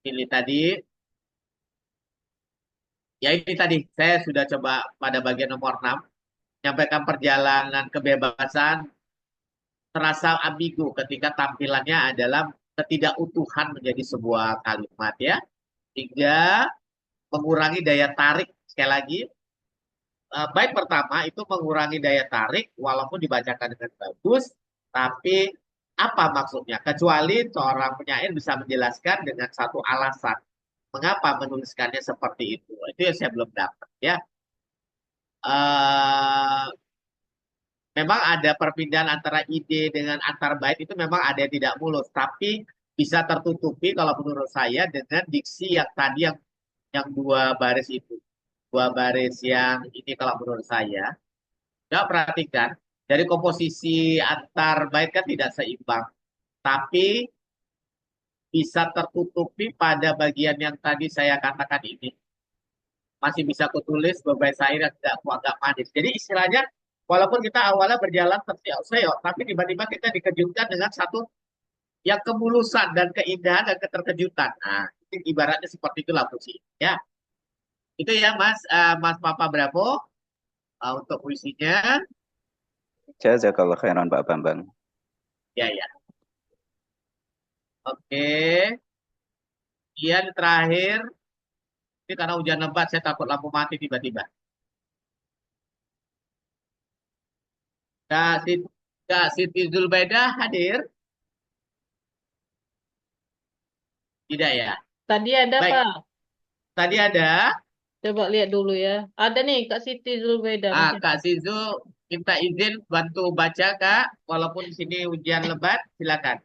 Pilih tadi. Ya ini tadi, saya sudah coba pada bagian nomor 6. menyampaikan perjalanan kebebasan terasa ambigu ketika tampilannya adalah ketidakutuhan menjadi sebuah kalimat ya. Hingga mengurangi daya tarik. Sekali lagi, bait pertama itu mengurangi daya tarik walaupun dibacakan dengan bagus, tapi apa maksudnya? Kecuali seorang penyair bisa menjelaskan dengan satu alasan mengapa menuliskannya seperti itu. Itu yang saya belum dapat ya. Eh, Memang ada perpindahan antara ide dengan antar bait itu memang ada yang tidak mulus, tapi bisa tertutupi kalau menurut saya dengan diksi yang tadi yang dua baris itu. Dua baris yang ini kalau menurut saya. Coba perhatikan, dari komposisi antar bait kan tidak seimbang, tapi bisa tertutupi pada bagian yang tadi saya katakan ini. Masih bisa kutulis beberapa syair yang tidak agak manis. Jadi istilahnya, walaupun kita awalnya berjalan terseok-seok, tapi tiba-tiba kita dikejutkan dengan satu yang kemulusan dan keindahan dan keterkejutan. Nah, ibaratnya seperti itulah puisi. Ya, itu ya Mas, Mas Papa Bravo untuk puisinya. Jazakallah khairan Pak Bambang. Ya, ya. Oke. Kemudian terakhir, ini karena hujan lebat, saya takut lampu mati tiba-tiba. Kak Siti Zulbaidah hadir? Tidak ya? Tadi ada, Baik, Pak. tadi ada. Coba lihat dulu ya. Ada nih, Kak Siti Zulbaidah. Masih Kak Sizu minta izin bantu baca Kak, walaupun di sini hujan lebat, silakan.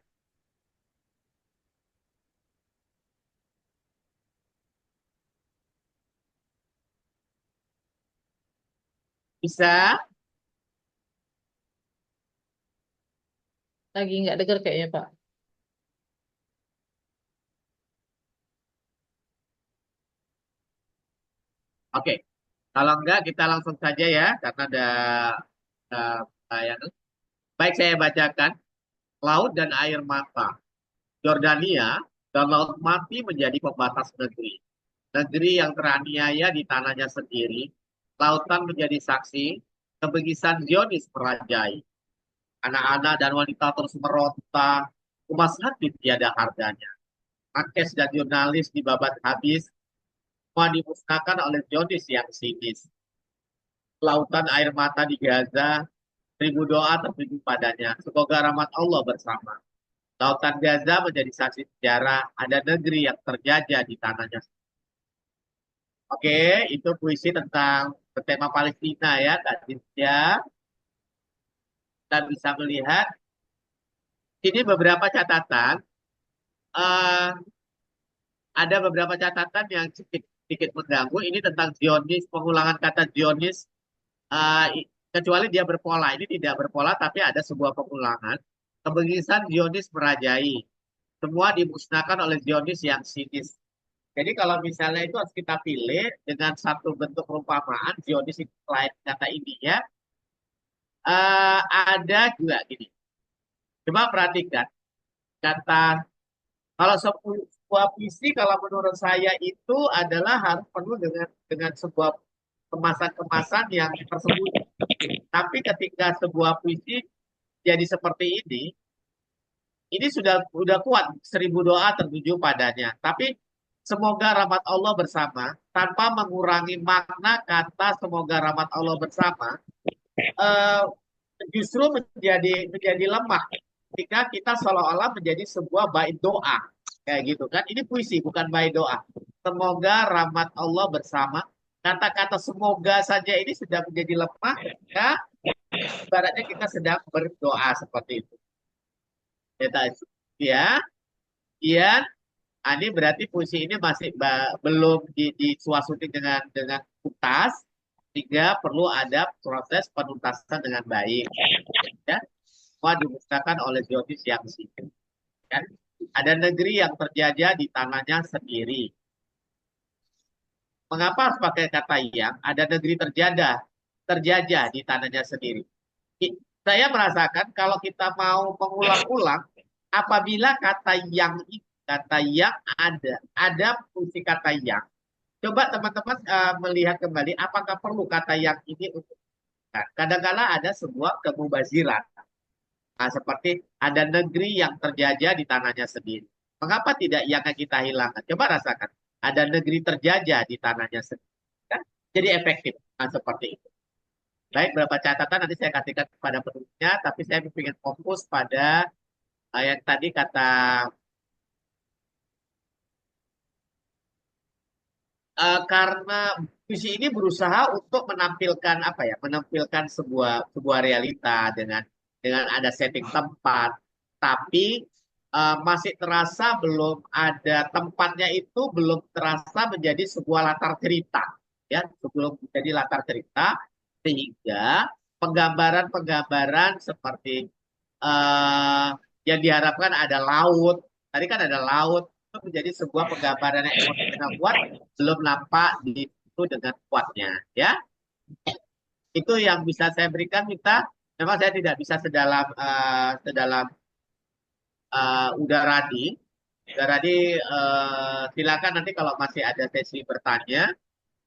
Bisa? lagi nggak dengar kayaknya, Pak. Oke. Kalau enggak kita langsung saja ya, karena ada tayangan. Baik, saya bacakan. Laut dan air mata. Jordania dan laut mati menjadi pembatas negeri. Negeri yang teraniaya di tanahnya sendiri. Lautan menjadi saksi. Kebegisan Zionis merajai. Anak-anak dan wanita terus meronta. Emas hati tiada harganya. Nakes dan jurnalis dibabat habis. Semua dimusnahkan oleh Zionis yang sinis. Lautan air mata di Gaza. Ribu doa tertuju padanya. Semoga rahmat Allah bersama. Lautan Gaza menjadi saksi sejarah. Ada negeri yang terjajah di tanahnya. Oke, itu puisi tentang tema Palestina ya, Kak Cynthia. Kita bisa melihat ini beberapa catatan. eh, ada beberapa catatan yang sedikit mengganggu. Ini tentang Zionis, pengulangan kata Zionis. Kecuali dia berpola. Ini tidak berpola, tapi ada sebuah pengulangan. Kebegisan Zionis merajai. Semua dimusnahkan oleh Zionis yang sinis. Jadi kalau misalnya itu harus kita pilih dengan satu bentuk perumpamaan, Zionis itu selain kata ini ya, ada juga gini. Coba perhatikan, kata kalau sebuah puisi kalau menurut saya itu adalah harus penuh dengan sebuah kemasan-kemasan yang tersembunyi. Tapi ketika sebuah puisi jadi seperti ini sudah kuat 1.000 doa tertuju padanya. Tapi semoga rahmat Allah bersama tanpa mengurangi makna kata semoga rahmat Allah bersama eh, justru menjadi lemah ketika kita seolah-olah menjadi sebuah bait doa kayak gitu kan. Ini puisi bukan bait doa. Semoga rahmat Allah bersama. Kata-kata semoga saja ini sudah menjadi lemah ya. Ibaratnya kita sedang berdoa seperti itu. Ya, iya. Ini berarti puisi ini masih belum disuasuti dengan tuntas, sehingga perlu ada proses penuntasan dengan baik. Ya, semua dimusnahkan oleh Zionis yang sipil. Kan? Ada negeri yang terjajah di tanahnya sendiri. Mengapa harus pakai kata yang? Ada negeri terjajah di tanahnya sendiri. Saya merasakan kalau kita mau mengulang-ulang, apabila kata yang ada fungsi kata yang. Coba teman-teman melihat kembali apakah perlu kata yang ini untuk Kadang-kala ada sebuah kemubaziran. Nah, seperti ada negeri yang terjajah di tanahnya sendiri. Mengapa tidak yang kita hilangkan? Coba rasakan. Ada negeri terjajah di tanahnya sendiri. Kan? Jadi efektif. Nah, seperti itu. Baik, beberapa catatan nanti saya kasihkan kepada penulisnya, tapi saya ingin fokus pada yang tadi kata karena puisi ini berusaha untuk menampilkan apa ya, menampilkan sebuah realita dengan ada setting tempat, tapi masih terasa belum ada tempatnya itu belum terasa menjadi sebuah latar cerita, ya, sebelum menjadi latar cerita sehingga penggambaran-penggambaran seperti eh, yang diharapkan ada laut, tadi kan ada laut itu menjadi sebuah penggambaran yang emosional kuat belum nampak di situ dengan kuatnya, ya. Itu yang bisa saya berikan, Mita. Memang saya tidak bisa sedalam Udaradi. Udaradi, silakan nanti kalau masih ada sesi bertanya,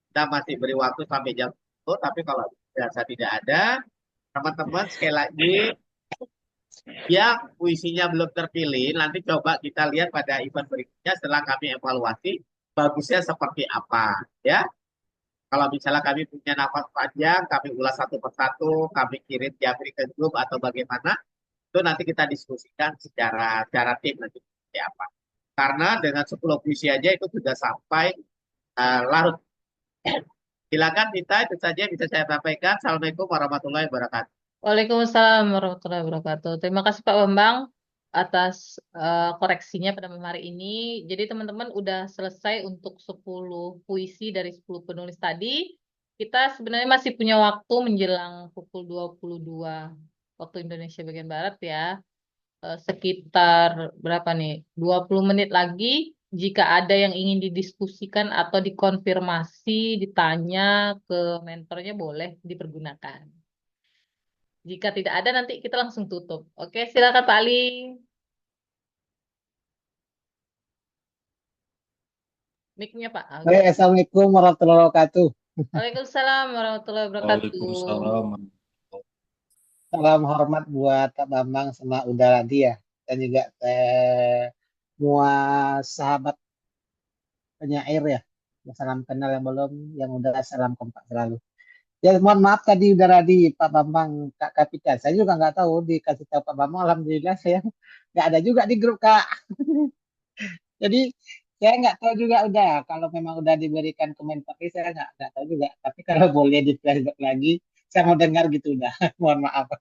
kita masih beri waktu sampai jam itu. Tapi kalau dirasa tidak ada, teman-teman sekali lagi yang puisinya belum terpilih, nanti coba kita lihat pada event berikutnya setelah kami evaluasi bagusnya seperti apa, ya. Kalau misalnya kami punya nafas panjang, kami ulas satu persatu, kami kirim Jafri ke grup atau bagaimana, itu nanti kita diskusikan secara tim nanti seperti apa. Karena dengan 10 puisi aja itu sudah sampai larut. Silakan Mita, itu saja yang bisa saya sampaikan. Assalamualaikum warahmatullahi wabarakatuh. Waalaikumsalam warahmatullahi wabarakatuh. Terima kasih Pak Bambang atas koreksinya pada malam hari ini. Jadi teman-teman udah selesai untuk 10 puisi dari 10 penulis tadi. Kita sebenarnya masih punya waktu menjelang pukul 22 waktu Indonesia bagian Barat ya. Sekitar berapa nih? 20 menit lagi. Jika ada yang ingin didiskusikan atau dikonfirmasi, ditanya ke mentornya boleh dipergunakan. Jika tidak ada, nanti kita langsung tutup. Oke, silakan Pak Ali. Mic-nya Pak. Baik, Assalamualaikum warahmatullahi wabarakatuh. Waalaikumsalam warahmatullahi wabarakatuh. Waalaikumsalam. Salam hormat buat Pak Bambang sama Uda Radi ya. Dan juga semua sahabat penyair ya. Yang salam kenal yang belum, yang udah salam kompak selalu. Ya mohon maaf tadi Uda Radi, Pak Bambang, Kak Kapita. Saya juga nggak tahu dikasih tahu Pak Bambang. Alhamdulillah saya nggak ada juga di grup Kak. Jadi saya nggak tahu juga udah kalau memang udah diberikan komentar saya nggak tahu juga. Tapi kalau boleh di flashback lagi, saya mau dengar gitu udah. Mohon maaf.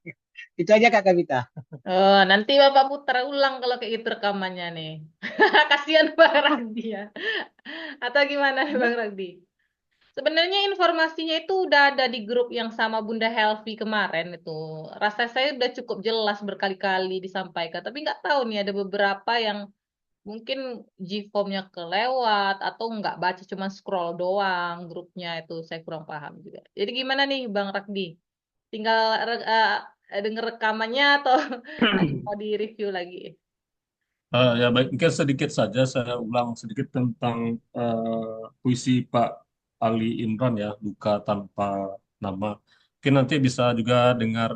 Itu aja Kak Kapita. Oh, nanti Bapak putar ulang kalau kayak gitu rekamannya nih. Kasihan Bang Ragdi ya. Atau gimana Bang Ragdi? Sebenarnya informasinya itu udah ada di grup yang sama Bunda Helvi kemarin itu. Rasa saya udah cukup jelas berkali-kali disampaikan. Tapi nggak tahu nih ada beberapa yang mungkin G-form-nya kelewat atau nggak baca cuma scroll doang grupnya itu saya kurang paham juga. Jadi gimana nih Bang Ragdi? Tinggal denger rekamannya atau mau di review lagi? Ya baik, mungkin sedikit saja saya ulang sedikit tentang puisi Pak Ali Imran ya, Duka Tanpa Nama. Mungkin nanti bisa juga dengar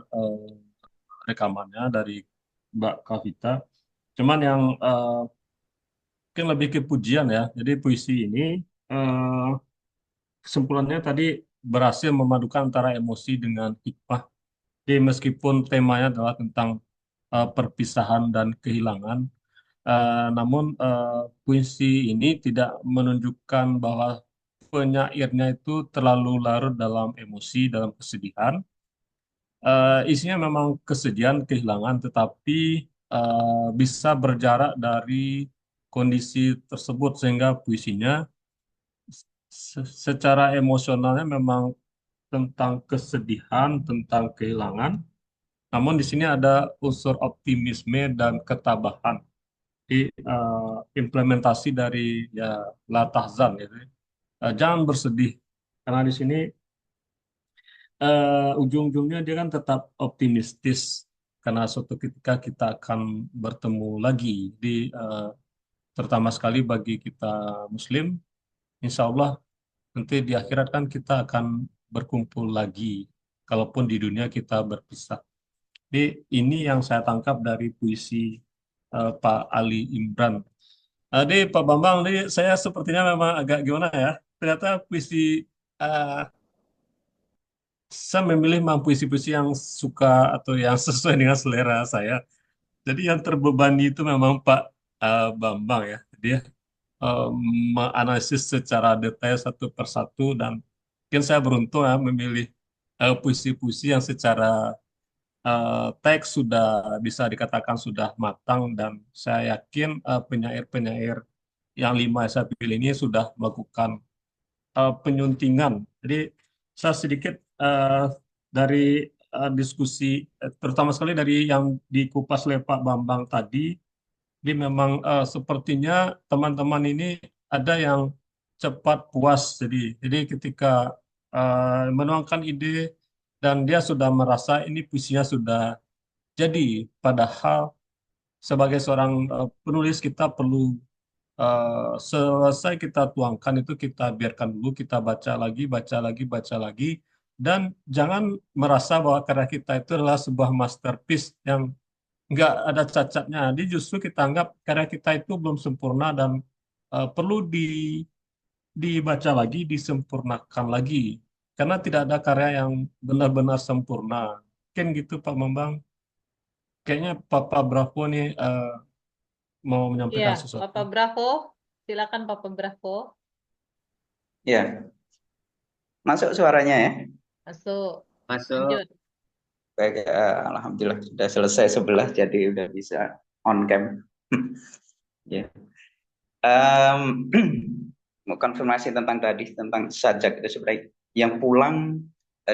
rekamannya dari Mbak Kavita. Cuman yang mungkin lebih ke pujian ya. Jadi puisi ini eh, kesimpulannya tadi berhasil memadukan antara emosi dengan hikmah. Jadi meskipun temanya adalah tentang perpisahan dan kehilangan, namun puisi ini tidak menunjukkan bahwa penyairnya itu terlalu larut dalam emosi, dalam kesedihan. Isinya memang kesedihan, kehilangan, tetapi bisa berjarak dari kondisi tersebut sehingga puisinya secara emosionalnya memang tentang kesedihan, tentang kehilangan. Namun di sini ada unsur optimisme dan ketabahan di implementasi dari ya la tahzan gitu. Jangan bersedih karena di sini ujung-ujungnya dia kan tetap optimistis karena suatu ketika kita akan bertemu lagi di terutama sekali bagi kita Muslim, insya Allah nanti di akhirat kan kita akan berkumpul lagi kalaupun di dunia kita berpisah. Jadi ini yang saya tangkap dari puisi Pak Ali Imran. Jadi Pak Bambang, jadi saya sepertinya memang agak gimana ya. Ternyata puisi eh, saya memilih memang puisi-puisi yang suka atau yang sesuai dengan selera saya. Jadi yang terbebani itu memang Pak Bambang ya. Dia eh, menganalisis secara detail satu persatu dan mungkin saya beruntung ya memilih puisi-puisi yang secara teks sudah bisa dikatakan sudah matang dan saya yakin penyair-penyair yang 5 yang saya pilih ini sudah melakukan penyuntingan. Jadi saya sedikit dari diskusi, terutama sekali dari yang dikupas oleh Pak Bambang tadi, jadi memang sepertinya teman-teman ini ada yang cepat puas. Jadi ketika menuangkan ide dan dia sudah merasa ini puisinya sudah jadi, padahal sebagai seorang penulis kita perlu selesai kita tuangkan itu kita biarkan dulu, kita baca lagi, baca lagi, baca lagi, dan jangan merasa bahwa karya kita itu adalah sebuah masterpiece yang nggak ada cacatnya. Jadi justru kita anggap karya kita itu belum sempurna dan perlu dibaca lagi, disempurnakan lagi. Karena tidak ada karya yang benar-benar sempurna. Mungkin gitu Pak Bambang. Kayaknya Papa Bravo nih mau Iya, menyampaikan sesuatu. Papa Bravo. Silakan Papa Bravo. Ya, masuk suaranya ya. Masuk. Masuk. Lanjut. Baik, alhamdulillah sudah selesai sebelah, jadi udah bisa on cam. Ya. Mau konfirmasi tentang tadi tentang sajak itu sebenarnya yang pulang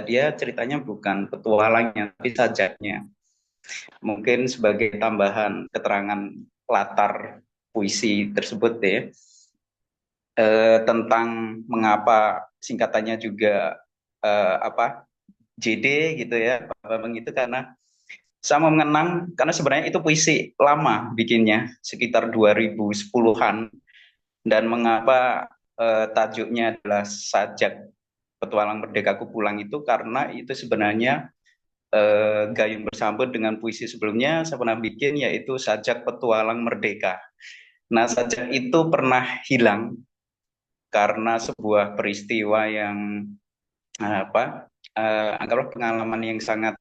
dia ceritanya bukan petualangnya tapi sajaknya. Mungkin sebagai tambahan keterangan latar puisi tersebut ya, tentang mengapa singkatannya juga apa JD gitu ya, Pak Bambang, itu karena saya mau mengenang karena sebenarnya itu puisi lama bikinnya sekitar 2010-an, dan mengapa tajuknya adalah Sajak Petualang Merdekaku Pulang itu karena itu sebenarnya gayung bersambut dengan puisi sebelumnya saya pernah bikin, yaitu Sajak Petualang Merdeka. Nah, sajak itu pernah hilang karena sebuah peristiwa yang anggaplah pengalaman yang sangat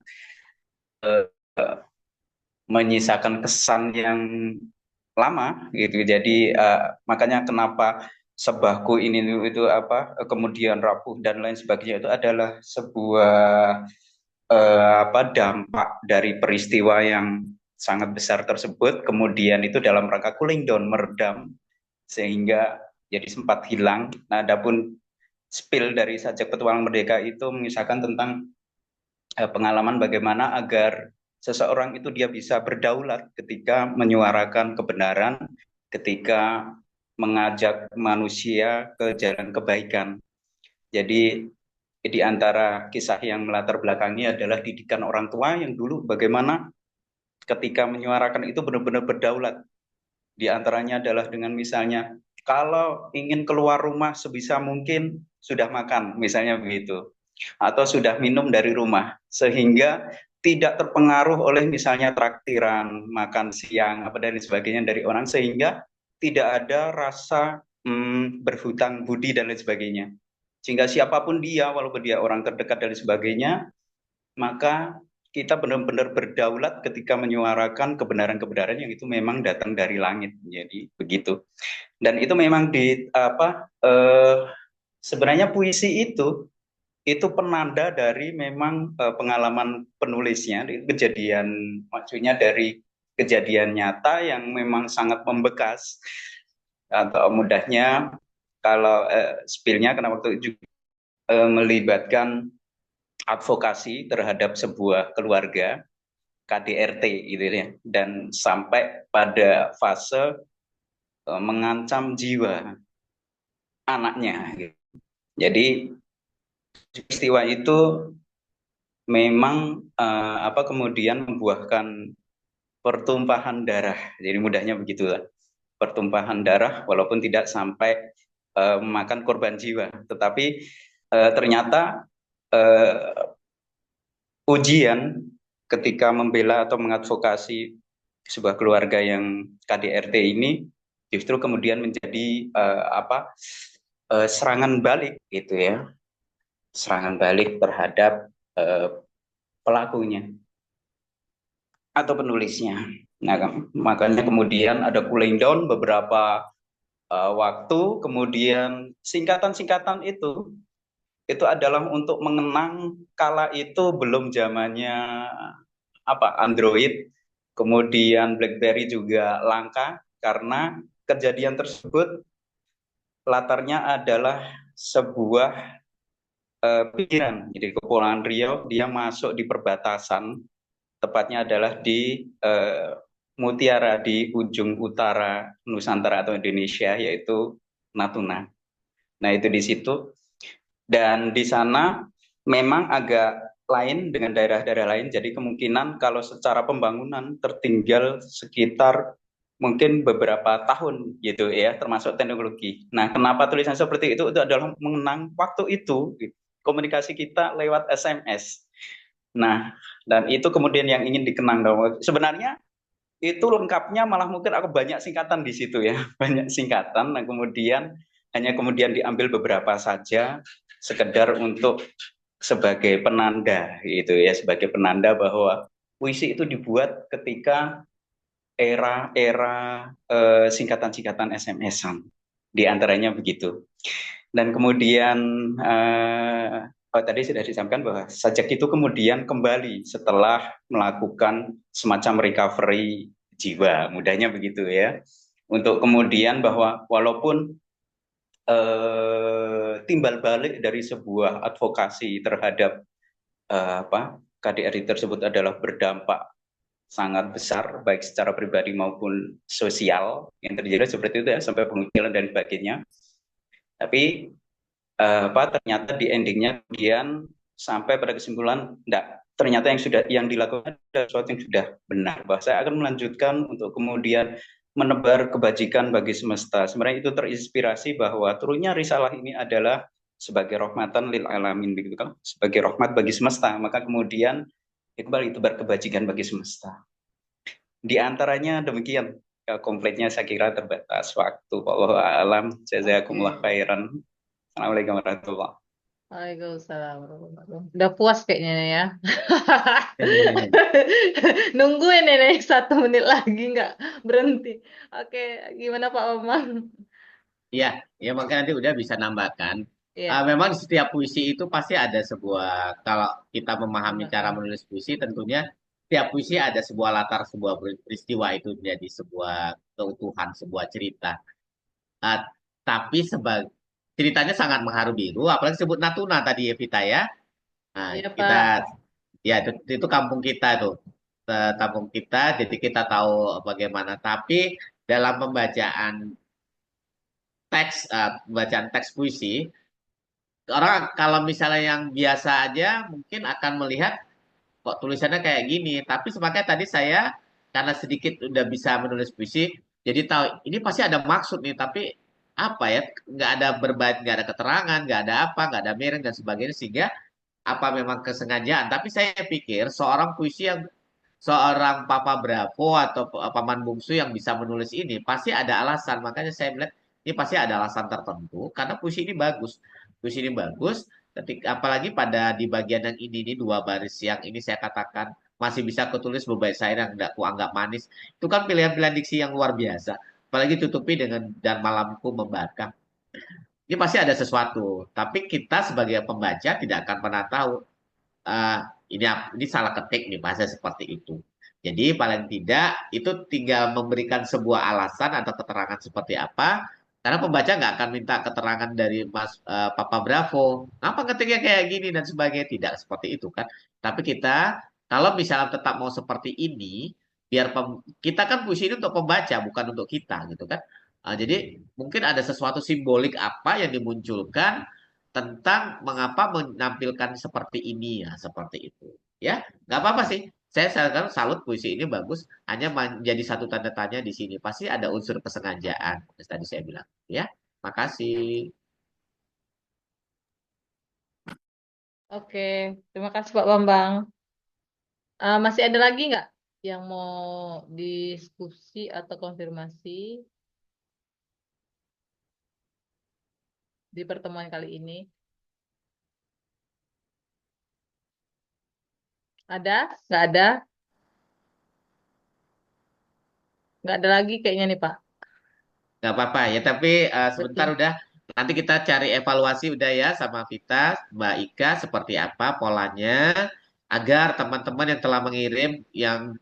menyisakan kesan yang lama gitu. Jadi makanya kenapa sebahku ini itu kemudian rapuh dan lain sebagainya, itu adalah sebuah dampak dari peristiwa yang sangat besar tersebut, kemudian itu dalam rangka cooling down, meredam, sehingga jadi sempat hilang. Nah, adapun spill dari Sajak Petualang Merdeka itu mengisahkan tentang pengalaman bagaimana agar seseorang itu dia bisa berdaulat ketika menyuarakan kebenaran, ketika mengajak manusia ke jalan kebaikan. Jadi di antara kisah yang melatar belakangi adalah didikan orang tua yang dulu bagaimana ketika menyuarakan itu benar-benar berdaulat. Di antaranya adalah dengan misalnya kalau ingin keluar rumah sebisa mungkin sudah makan, misalnya begitu, atau sudah minum dari rumah, sehingga tidak terpengaruh oleh misalnya traktiran, makan siang, dan sebagainya dari orang, sehingga tidak ada rasa berhutang budi dan lain sebagainya. Sehingga siapapun dia, walaupun dia orang terdekat dan sebagainya, maka kita benar-benar berdaulat ketika menyuarakan kebenaran-kebenaran yang itu memang datang dari langit. Jadi begitu. Dan itu memang sebenarnya puisi itu penanda dari memang pengalaman penulisnya, kejadian, maksudnya dari kejadian nyata yang memang sangat membekas. Atau mudahnya kalau spillnya karena waktu itu melibatkan advokasi terhadap sebuah keluarga, KDRT gitu ya, dan sampai pada fase mengancam jiwa anaknya gitu. Jadi peristiwa itu memang kemudian membuahkan pertumpahan darah. Jadi mudahnya begitulah, pertumpahan darah walaupun tidak sampai memakan korban jiwa, tetapi ternyata ujian ketika membela atau mengadvokasi sebuah keluarga yang KDRT ini justru kemudian menjadi serangan balik gitu ya, serangan balik terhadap pelakunya atau penulisnya. Nah, makanya kemudian ada cooling down beberapa waktu, kemudian singkatan-singkatan itu adalah untuk mengenang kala itu belum zamannya Android, kemudian BlackBerry juga langka karena kejadian tersebut latarnya adalah sebuah pikiran. Jadi Kepulauan Riau dia masuk di perbatasan, tepatnya adalah di Mutiara di ujung utara Nusantara atau Indonesia, yaitu Natuna. Nah itu di situ, dan di sana memang agak lain dengan daerah-daerah lain. Jadi kemungkinan kalau secara pembangunan tertinggal sekitar mungkin beberapa tahun gitu ya, termasuk teknologi. Nah kenapa tulisan seperti itu adalah mengenang waktu itu komunikasi kita lewat SMS. Nah dan itu kemudian yang ingin dikenang. Sebenarnya itu lengkapnya malah mungkin aku banyak singkatan di situ ya, banyak singkatan. Nah kemudian hanya kemudian diambil beberapa saja sekedar untuk sebagai penanda gitu ya, sebagai penanda bahwa puisi itu dibuat ketika era singkatan-singkatan SMS-an, di antaranya begitu. Dan kemudian tadi sudah disampaikan bahwa sajak itu kemudian kembali setelah melakukan semacam recovery jiwa, mudahnya begitu ya, untuk kemudian bahwa walaupun timbal balik dari sebuah advokasi terhadap KDRI tersebut adalah berdampak sangat besar baik secara pribadi maupun sosial yang terjadi seperti itu ya, sampai pengucilan dan sebagainya. Tapi ternyata di endingnya kemudian sampai pada kesimpulan enggak, ternyata yang dilakukan adalah sesuatu yang sudah benar, bahwa saya akan melanjutkan untuk kemudian menebar kebajikan bagi semesta. Sebenarnya itu terinspirasi bahwa turunnya risalah ini adalah sebagai rahmatan lil alamin, begitu kan, sebagai rahmat bagi semesta, maka kemudian Iqbal itu berkebajikan bagi semesta. Di antaranya demikian. Kompletnya saya kira terbatas waktu. Wallahu a'lam. Jazakumullah khairan. Assalamualaikum warahmatullahi wabarakatuh. Waalaikumsalam warahmatullahi wabarakatuh. Udah puas kayaknya Nenek ya. Nungguin Nenek 1 menit lagi nggak berhenti. Oke, gimana Pak Omang? Iya, ya makanya nanti udah bisa nambahkan. Iya, Memang setiap puisi itu pasti ada sebuah, kalau kita memahami cara makna. menulis puisi, tentunya setiap puisi ada sebuah latar, sebuah peristiwa itu menjadi sebuah keutuhan, sebuah cerita. Ah, tapi ceritanya sangat mengharu biru, apalagi sebut Natuna tadi ya Vita ya. Nah, Iya kita Pak. ya itu kampung kita tuh. Kampung kita, jadi kita tahu bagaimana. Tapi dalam pembacaan teks puisi, orang kalau misalnya yang biasa aja mungkin akan melihat kok tulisannya kayak gini. Tapi semakanya tadi saya karena sedikit udah bisa menulis puisi, jadi tahu ini pasti ada maksud nih. Tapi apa ya? Nggak ada berbait, nggak ada keterangan, nggak ada apa, nggak ada miring dan sebagainya. Sehingga apa memang kesengajaan? Tapi saya pikir seorang Papa Bravo atau paman bungsu yang bisa menulis ini pasti ada alasan. Makanya saya melihat ini pasti ada alasan tertentu karena puisi ini bagus. Puisi ini bagus ketika apalagi pada di bagian yang ini 2 baris yang ini saya katakan masih bisa ketulis berbait syair yang tidak kuanggap manis. Itu kan pilihan-pilihan diksi yang luar biasa. Apalagi tutupi dengan dan malamku membakar. Ini pasti ada sesuatu, tapi kita sebagai pembaca tidak akan pernah tahu eh, ini salah ketik nih bahasa seperti itu. Jadi paling tidak itu tinggal memberikan sebuah alasan atau keterangan seperti apa. Karena pembaca nggak akan minta keterangan dari Papa Bravo. Apa ketiknya kayak gini dan sebagainya. Tidak seperti itu kan. Tapi kita kalau misalnya tetap mau seperti ini, biar kita kan puisi ini untuk pembaca bukan untuk kita gitu kan. Jadi mungkin ada sesuatu simbolik apa yang dimunculkan tentang mengapa menampilkan seperti ini ya, seperti itu. Ya, nggak apa-apa sih. Saya sekarang salut puisi ini bagus, hanya menjadi satu tanda tanya di sini. Pasti ada unsur kesengajaan, seperti tadi saya bilang. Ya, makasih. Oke, terima kasih Pak Bambang. Masih ada lagi nggak yang mau diskusi atau konfirmasi di pertemuan kali ini? Ada? Nggak ada? Nggak ada lagi kayaknya nih, Pak. Nggak apa-apa ya, tapi sebentar Betul. udah. Nanti kita cari evaluasi udah ya sama Vita, Mbak Ika, seperti apa polanya, agar teman-teman yang telah mengirim yang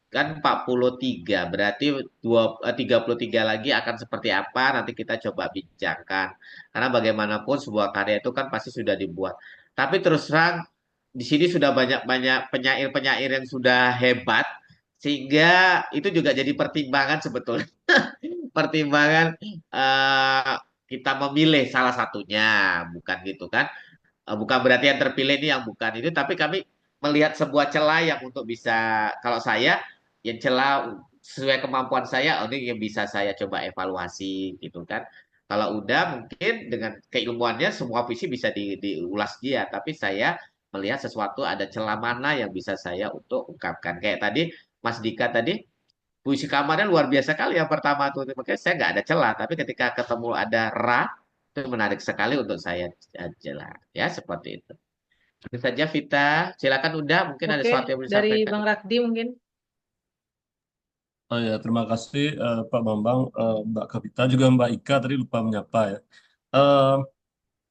kan 43 berarti 33 lagi akan seperti apa nanti kita coba bincangkan. Karena bagaimanapun sebuah karya itu kan pasti sudah dibuat. Tapi terus terang di sini sudah banyak-banyak penyair-penyair yang sudah hebat sehingga itu juga jadi pertimbangan sebetulnya. Pertimbangan kita memilih salah satunya, bukan gitu kan. Bukan berarti yang terpilih ini yang bukan itu, tapi kami melihat sebuah celah yang untuk bisa, kalau saya, yang celah sesuai kemampuan saya, oh ini yang bisa saya coba evaluasi gitu kan. Kalau udah mungkin dengan keilmuannya semua visi bisa diulas dia, tapi saya melihat sesuatu ada celah mana yang bisa saya untuk ungkapkan. Kayak tadi Mas Dika tadi, puisi kamarnya luar biasa kali yang pertama tuh, makanya saya nggak ada celah, tapi ketika ketemu ada ra, itu menarik sekali untuk saya jelas ya seperti itu. Itu saja Vita, silakan udah mungkin ada Oke, sesuatu yang mau dari disampaikan. Bang Rakdi mungkin. Oh ya, terima kasih Pak Bambang, Mbak Kavita, juga Mbak Ika tadi lupa menyapa ya. Eh,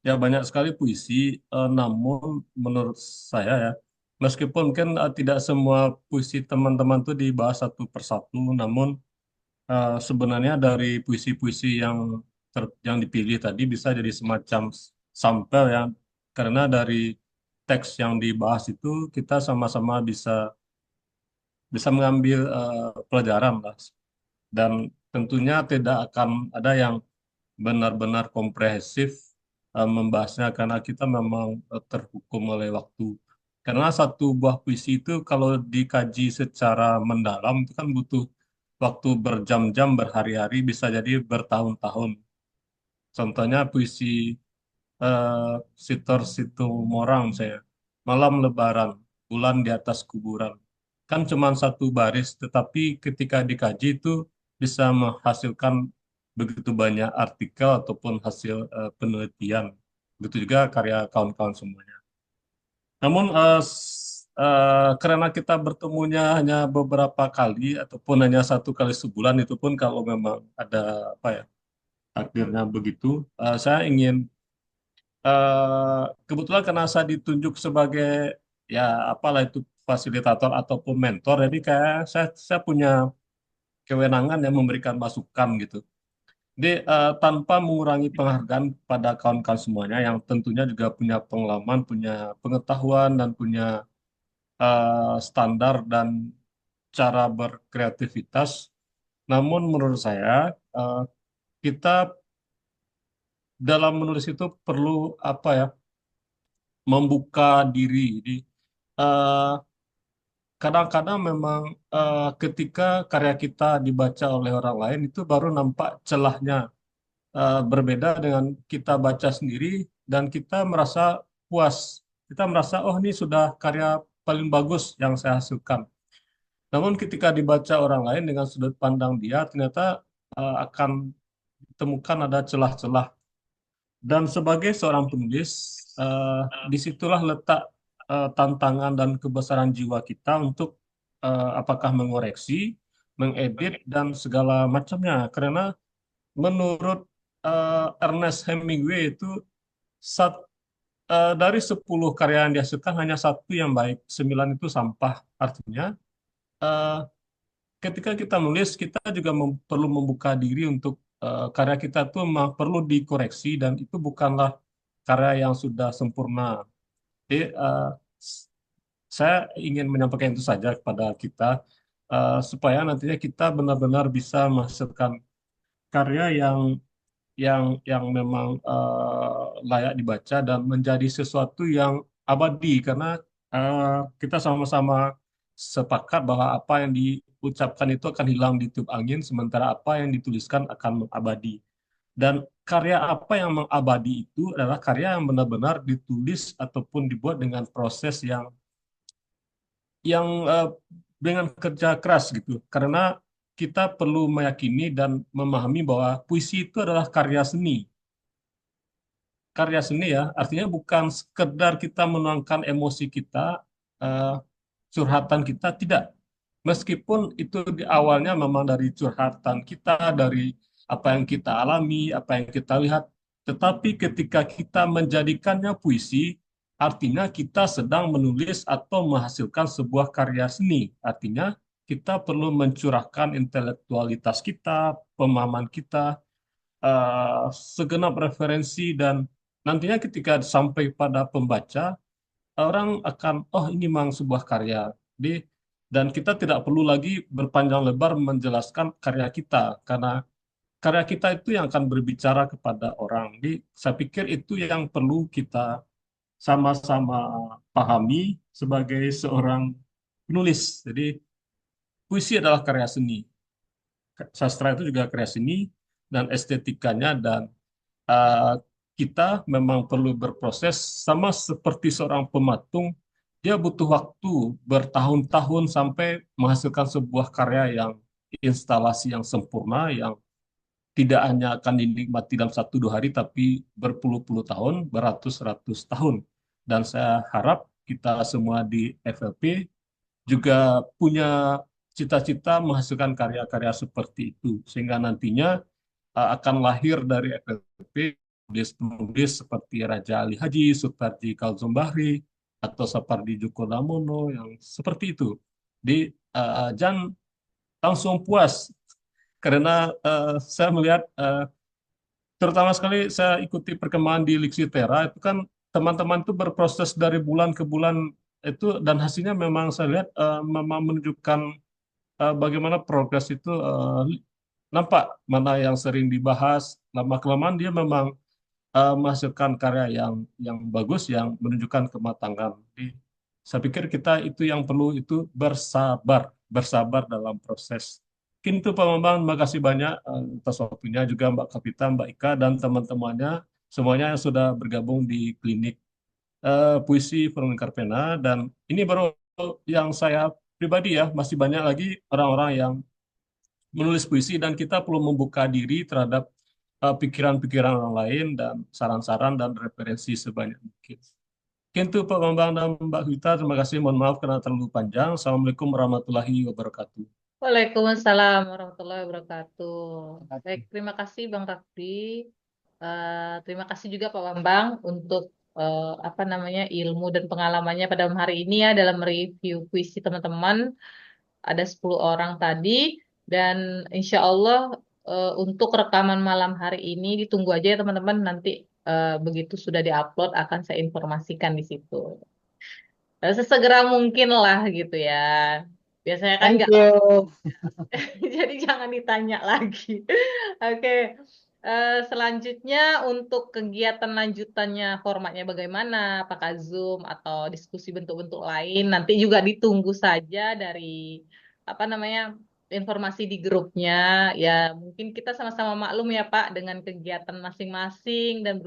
Ya banyak sekali puisi, namun menurut saya ya, meskipun mungkin tidak semua puisi teman-teman tuh dibahas satu persatu, namun sebenarnya dari puisi-puisi yang dipilih tadi bisa jadi semacam sampel ya, karena dari teks yang dibahas itu kita sama-sama bisa bisa mengambil pelajaran lah, dan tentunya tidak akan ada yang benar-benar komprehensif membahasnya karena kita memang terhukum oleh waktu. Karena satu buah puisi itu kalau dikaji secara mendalam itu kan butuh waktu berjam-jam, berhari-hari, bisa jadi bertahun-tahun. Contohnya puisi eh, Sitor Situmorang saya, Malam Lebaran, Bulan di atas Kuburan. Kan cuma satu baris, tetapi ketika dikaji itu bisa menghasilkan begitu banyak artikel ataupun hasil penelitian. Begitu juga karya kawan-kawan semuanya. Namun karena kita bertemunya hanya beberapa kali ataupun hanya satu kali sebulan, itu pun kalau memang ada apa ya takdirnya begitu, saya ingin kebetulan karena saya ditunjuk sebagai ya apalah itu fasilitator ataupun mentor, jadi kayak saya punya kewenangan yang memberikan masukan gitu. Jadi tanpa mengurangi penghargaan pada kawan-kawan semuanya yang tentunya juga punya pengalaman, punya pengetahuan dan punya standar dan cara berkreativitas. Namun menurut saya kita dalam menulis itu perlu apa ya membuka diri. Jadi eh, kadang-kadang memang ketika karya kita dibaca oleh orang lain itu baru nampak celahnya. Berbeda dengan kita baca sendiri dan kita merasa puas. Kita merasa, oh ini sudah karya paling bagus yang saya hasilkan. Namun ketika dibaca orang lain dengan sudut pandang dia, ternyata akan ditemukan ada celah-celah. Dan sebagai seorang penulis, disitulah letak tantangan dan kebesaran jiwa kita untuk apakah mengoreksi, mengedit, dan segala macamnya. Karena menurut Ernest Hemingway itu dari 10 karya yang dihasilkan hanya satu yang baik, 9 itu sampah. Artinya eh, ketika kita menulis kita juga perlu membuka diri untuk karya kita itu memang perlu dikoreksi dan itu bukanlah karya yang sudah sempurna. Jadi s- saya ingin menyampaikan itu saja kepada kita supaya nantinya kita benar-benar bisa menghasilkan karya yang memang layak dibaca dan menjadi sesuatu yang abadi karena eh, kita sama-sama sepakat bahwa apa yang diucapkan itu akan hilang di tiup angin sementara apa yang dituliskan akan mengabadi, dan karya apa yang mengabadi itu adalah karya yang benar-benar ditulis ataupun dibuat dengan proses yang dengan kerja keras gitu. Karena kita perlu meyakini dan memahami bahwa puisi itu adalah karya seni. Karya seni ya, artinya bukan sekedar kita menuangkan emosi kita, eh, curhatan kita, tidak. Meskipun itu di awalnya memang dari curhatan kita, dari apa yang kita alami, apa yang kita lihat, tetapi ketika kita menjadikannya puisi, artinya kita sedang menulis atau menghasilkan sebuah karya seni. Artinya kita perlu mencurahkan intelektualitas kita, pemahaman kita, segenap referensi, dan nantinya ketika sampai pada pembaca, orang akan, oh ini memang sebuah karya. Di, dan kita tidak perlu lagi berpanjang lebar menjelaskan karya kita, karena karya kita itu yang akan berbicara kepada orang. Jadi saya pikir itu yang perlu kita sama-sama pahami sebagai seorang penulis. Jadi puisi adalah karya seni. Sastra itu juga karya seni dan estetikanya, dan uh, kita memang perlu berproses sama seperti seorang pematung. Dia butuh waktu bertahun-tahun sampai menghasilkan sebuah karya yang instalasi yang sempurna, yang tidak hanya akan dinikmati dalam 1 2 hari, tapi berpuluh-puluh tahun, beratus-ratus tahun. Dan saya harap kita semua di FLP juga punya cita-cita menghasilkan karya-karya seperti itu, sehingga nantinya akan lahir dari FLP penulis-penulis seperti Raja Ali Haji, Sutarji Kalzum Bahri, atau Sapardi Djoko Damono yang seperti itu. Di jangan langsung puas, karena saya melihat, terutama sekali saya ikuti perkembangan di Lixitera, itu kan teman-teman itu berproses dari bulan ke bulan itu, dan hasilnya memang saya lihat memang menunjukkan bagaimana progres itu nampak, mana yang sering dibahas, lama-kelamaan dia memang menghasilkan karya yang bagus, yang menunjukkan kematangan. Jadi, saya pikir kita itu yang perlu itu bersabar, bersabar dalam proses. Mungkin itu Pak Bambang, terima kasih banyak atas waktunya, juga Mbak Kapita, Mbak Ika, dan teman-temannya semuanya yang sudah bergabung di klinik puisi Forum Karpena. Dan ini baru yang saya pribadi ya, masih banyak lagi orang-orang yang menulis puisi, dan kita perlu membuka diri terhadap pikiran-pikiran orang lain dan saran-saran dan referensi sebanyak mungkin. Mungkin itu Pak Bambang dan Mbak Vita, terima kasih. Mohon maaf karena terlalu panjang. Assalamualaikum warahmatullahi wabarakatuh. Waalaikumsalam warahmatullahi wabarakatuh. Baik, terima kasih Bang Raffi. Terima kasih juga Pak Bambang untuk apa namanya ilmu dan pengalamannya pada hari ini ya dalam review puisi teman-teman. Ada 10 orang tadi, dan insya Allah untuk rekaman malam hari ini ditunggu aja ya teman-teman, nanti begitu sudah diupload akan saya informasikan di situ. Sesegera mungkin lah gitu ya. Biasanya kan Thank nggak you. jadi jangan ditanya lagi. Oke. Selanjutnya untuk kegiatan lanjutannya formatnya bagaimana? Apakah Zoom atau diskusi bentuk-bentuk lain? Nanti juga ditunggu saja dari apa namanya informasi di grupnya. Ya mungkin kita sama-sama maklum ya Pak dengan kegiatan masing-masing dan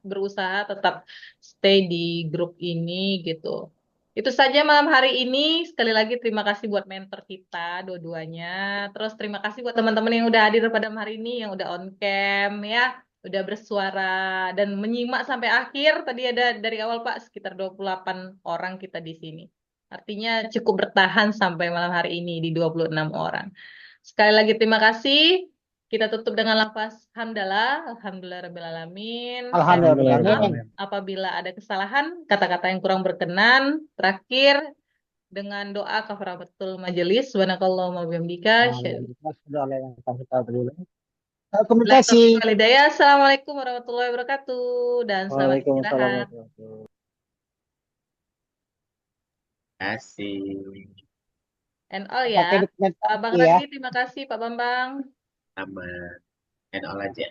berusaha tetap stay di grup ini gitu. Itu saja malam hari ini. Sekali lagi terima kasih buat mentor kita dua-duanya. Terus terima kasih buat teman-teman yang udah hadir pada hari ini, yang udah on cam ya, udah bersuara dan menyimak sampai akhir. Tadi ada dari awal Pak sekitar 28 orang kita di sini. Artinya cukup bertahan sampai malam hari ini di 26 orang. Sekali lagi terima kasih. Kita tutup dengan lafaz hamdalah, alhamdulillah alamin. Alhamdulillah. Maaf apabila ada kesalahan, kata-kata yang kurang berkenan. Terakhir dengan doa kafaratul majelis. Subhanakallahumma wabihamdika. Komunikasi. Assalamualaikum warahmatullahi wabarakatuh dan selamat istirahat. Kasih. And all ya. Pakai dokumentasi Bang ya. Raffi, terima kasih Pak Bambang. Sama. And all aja.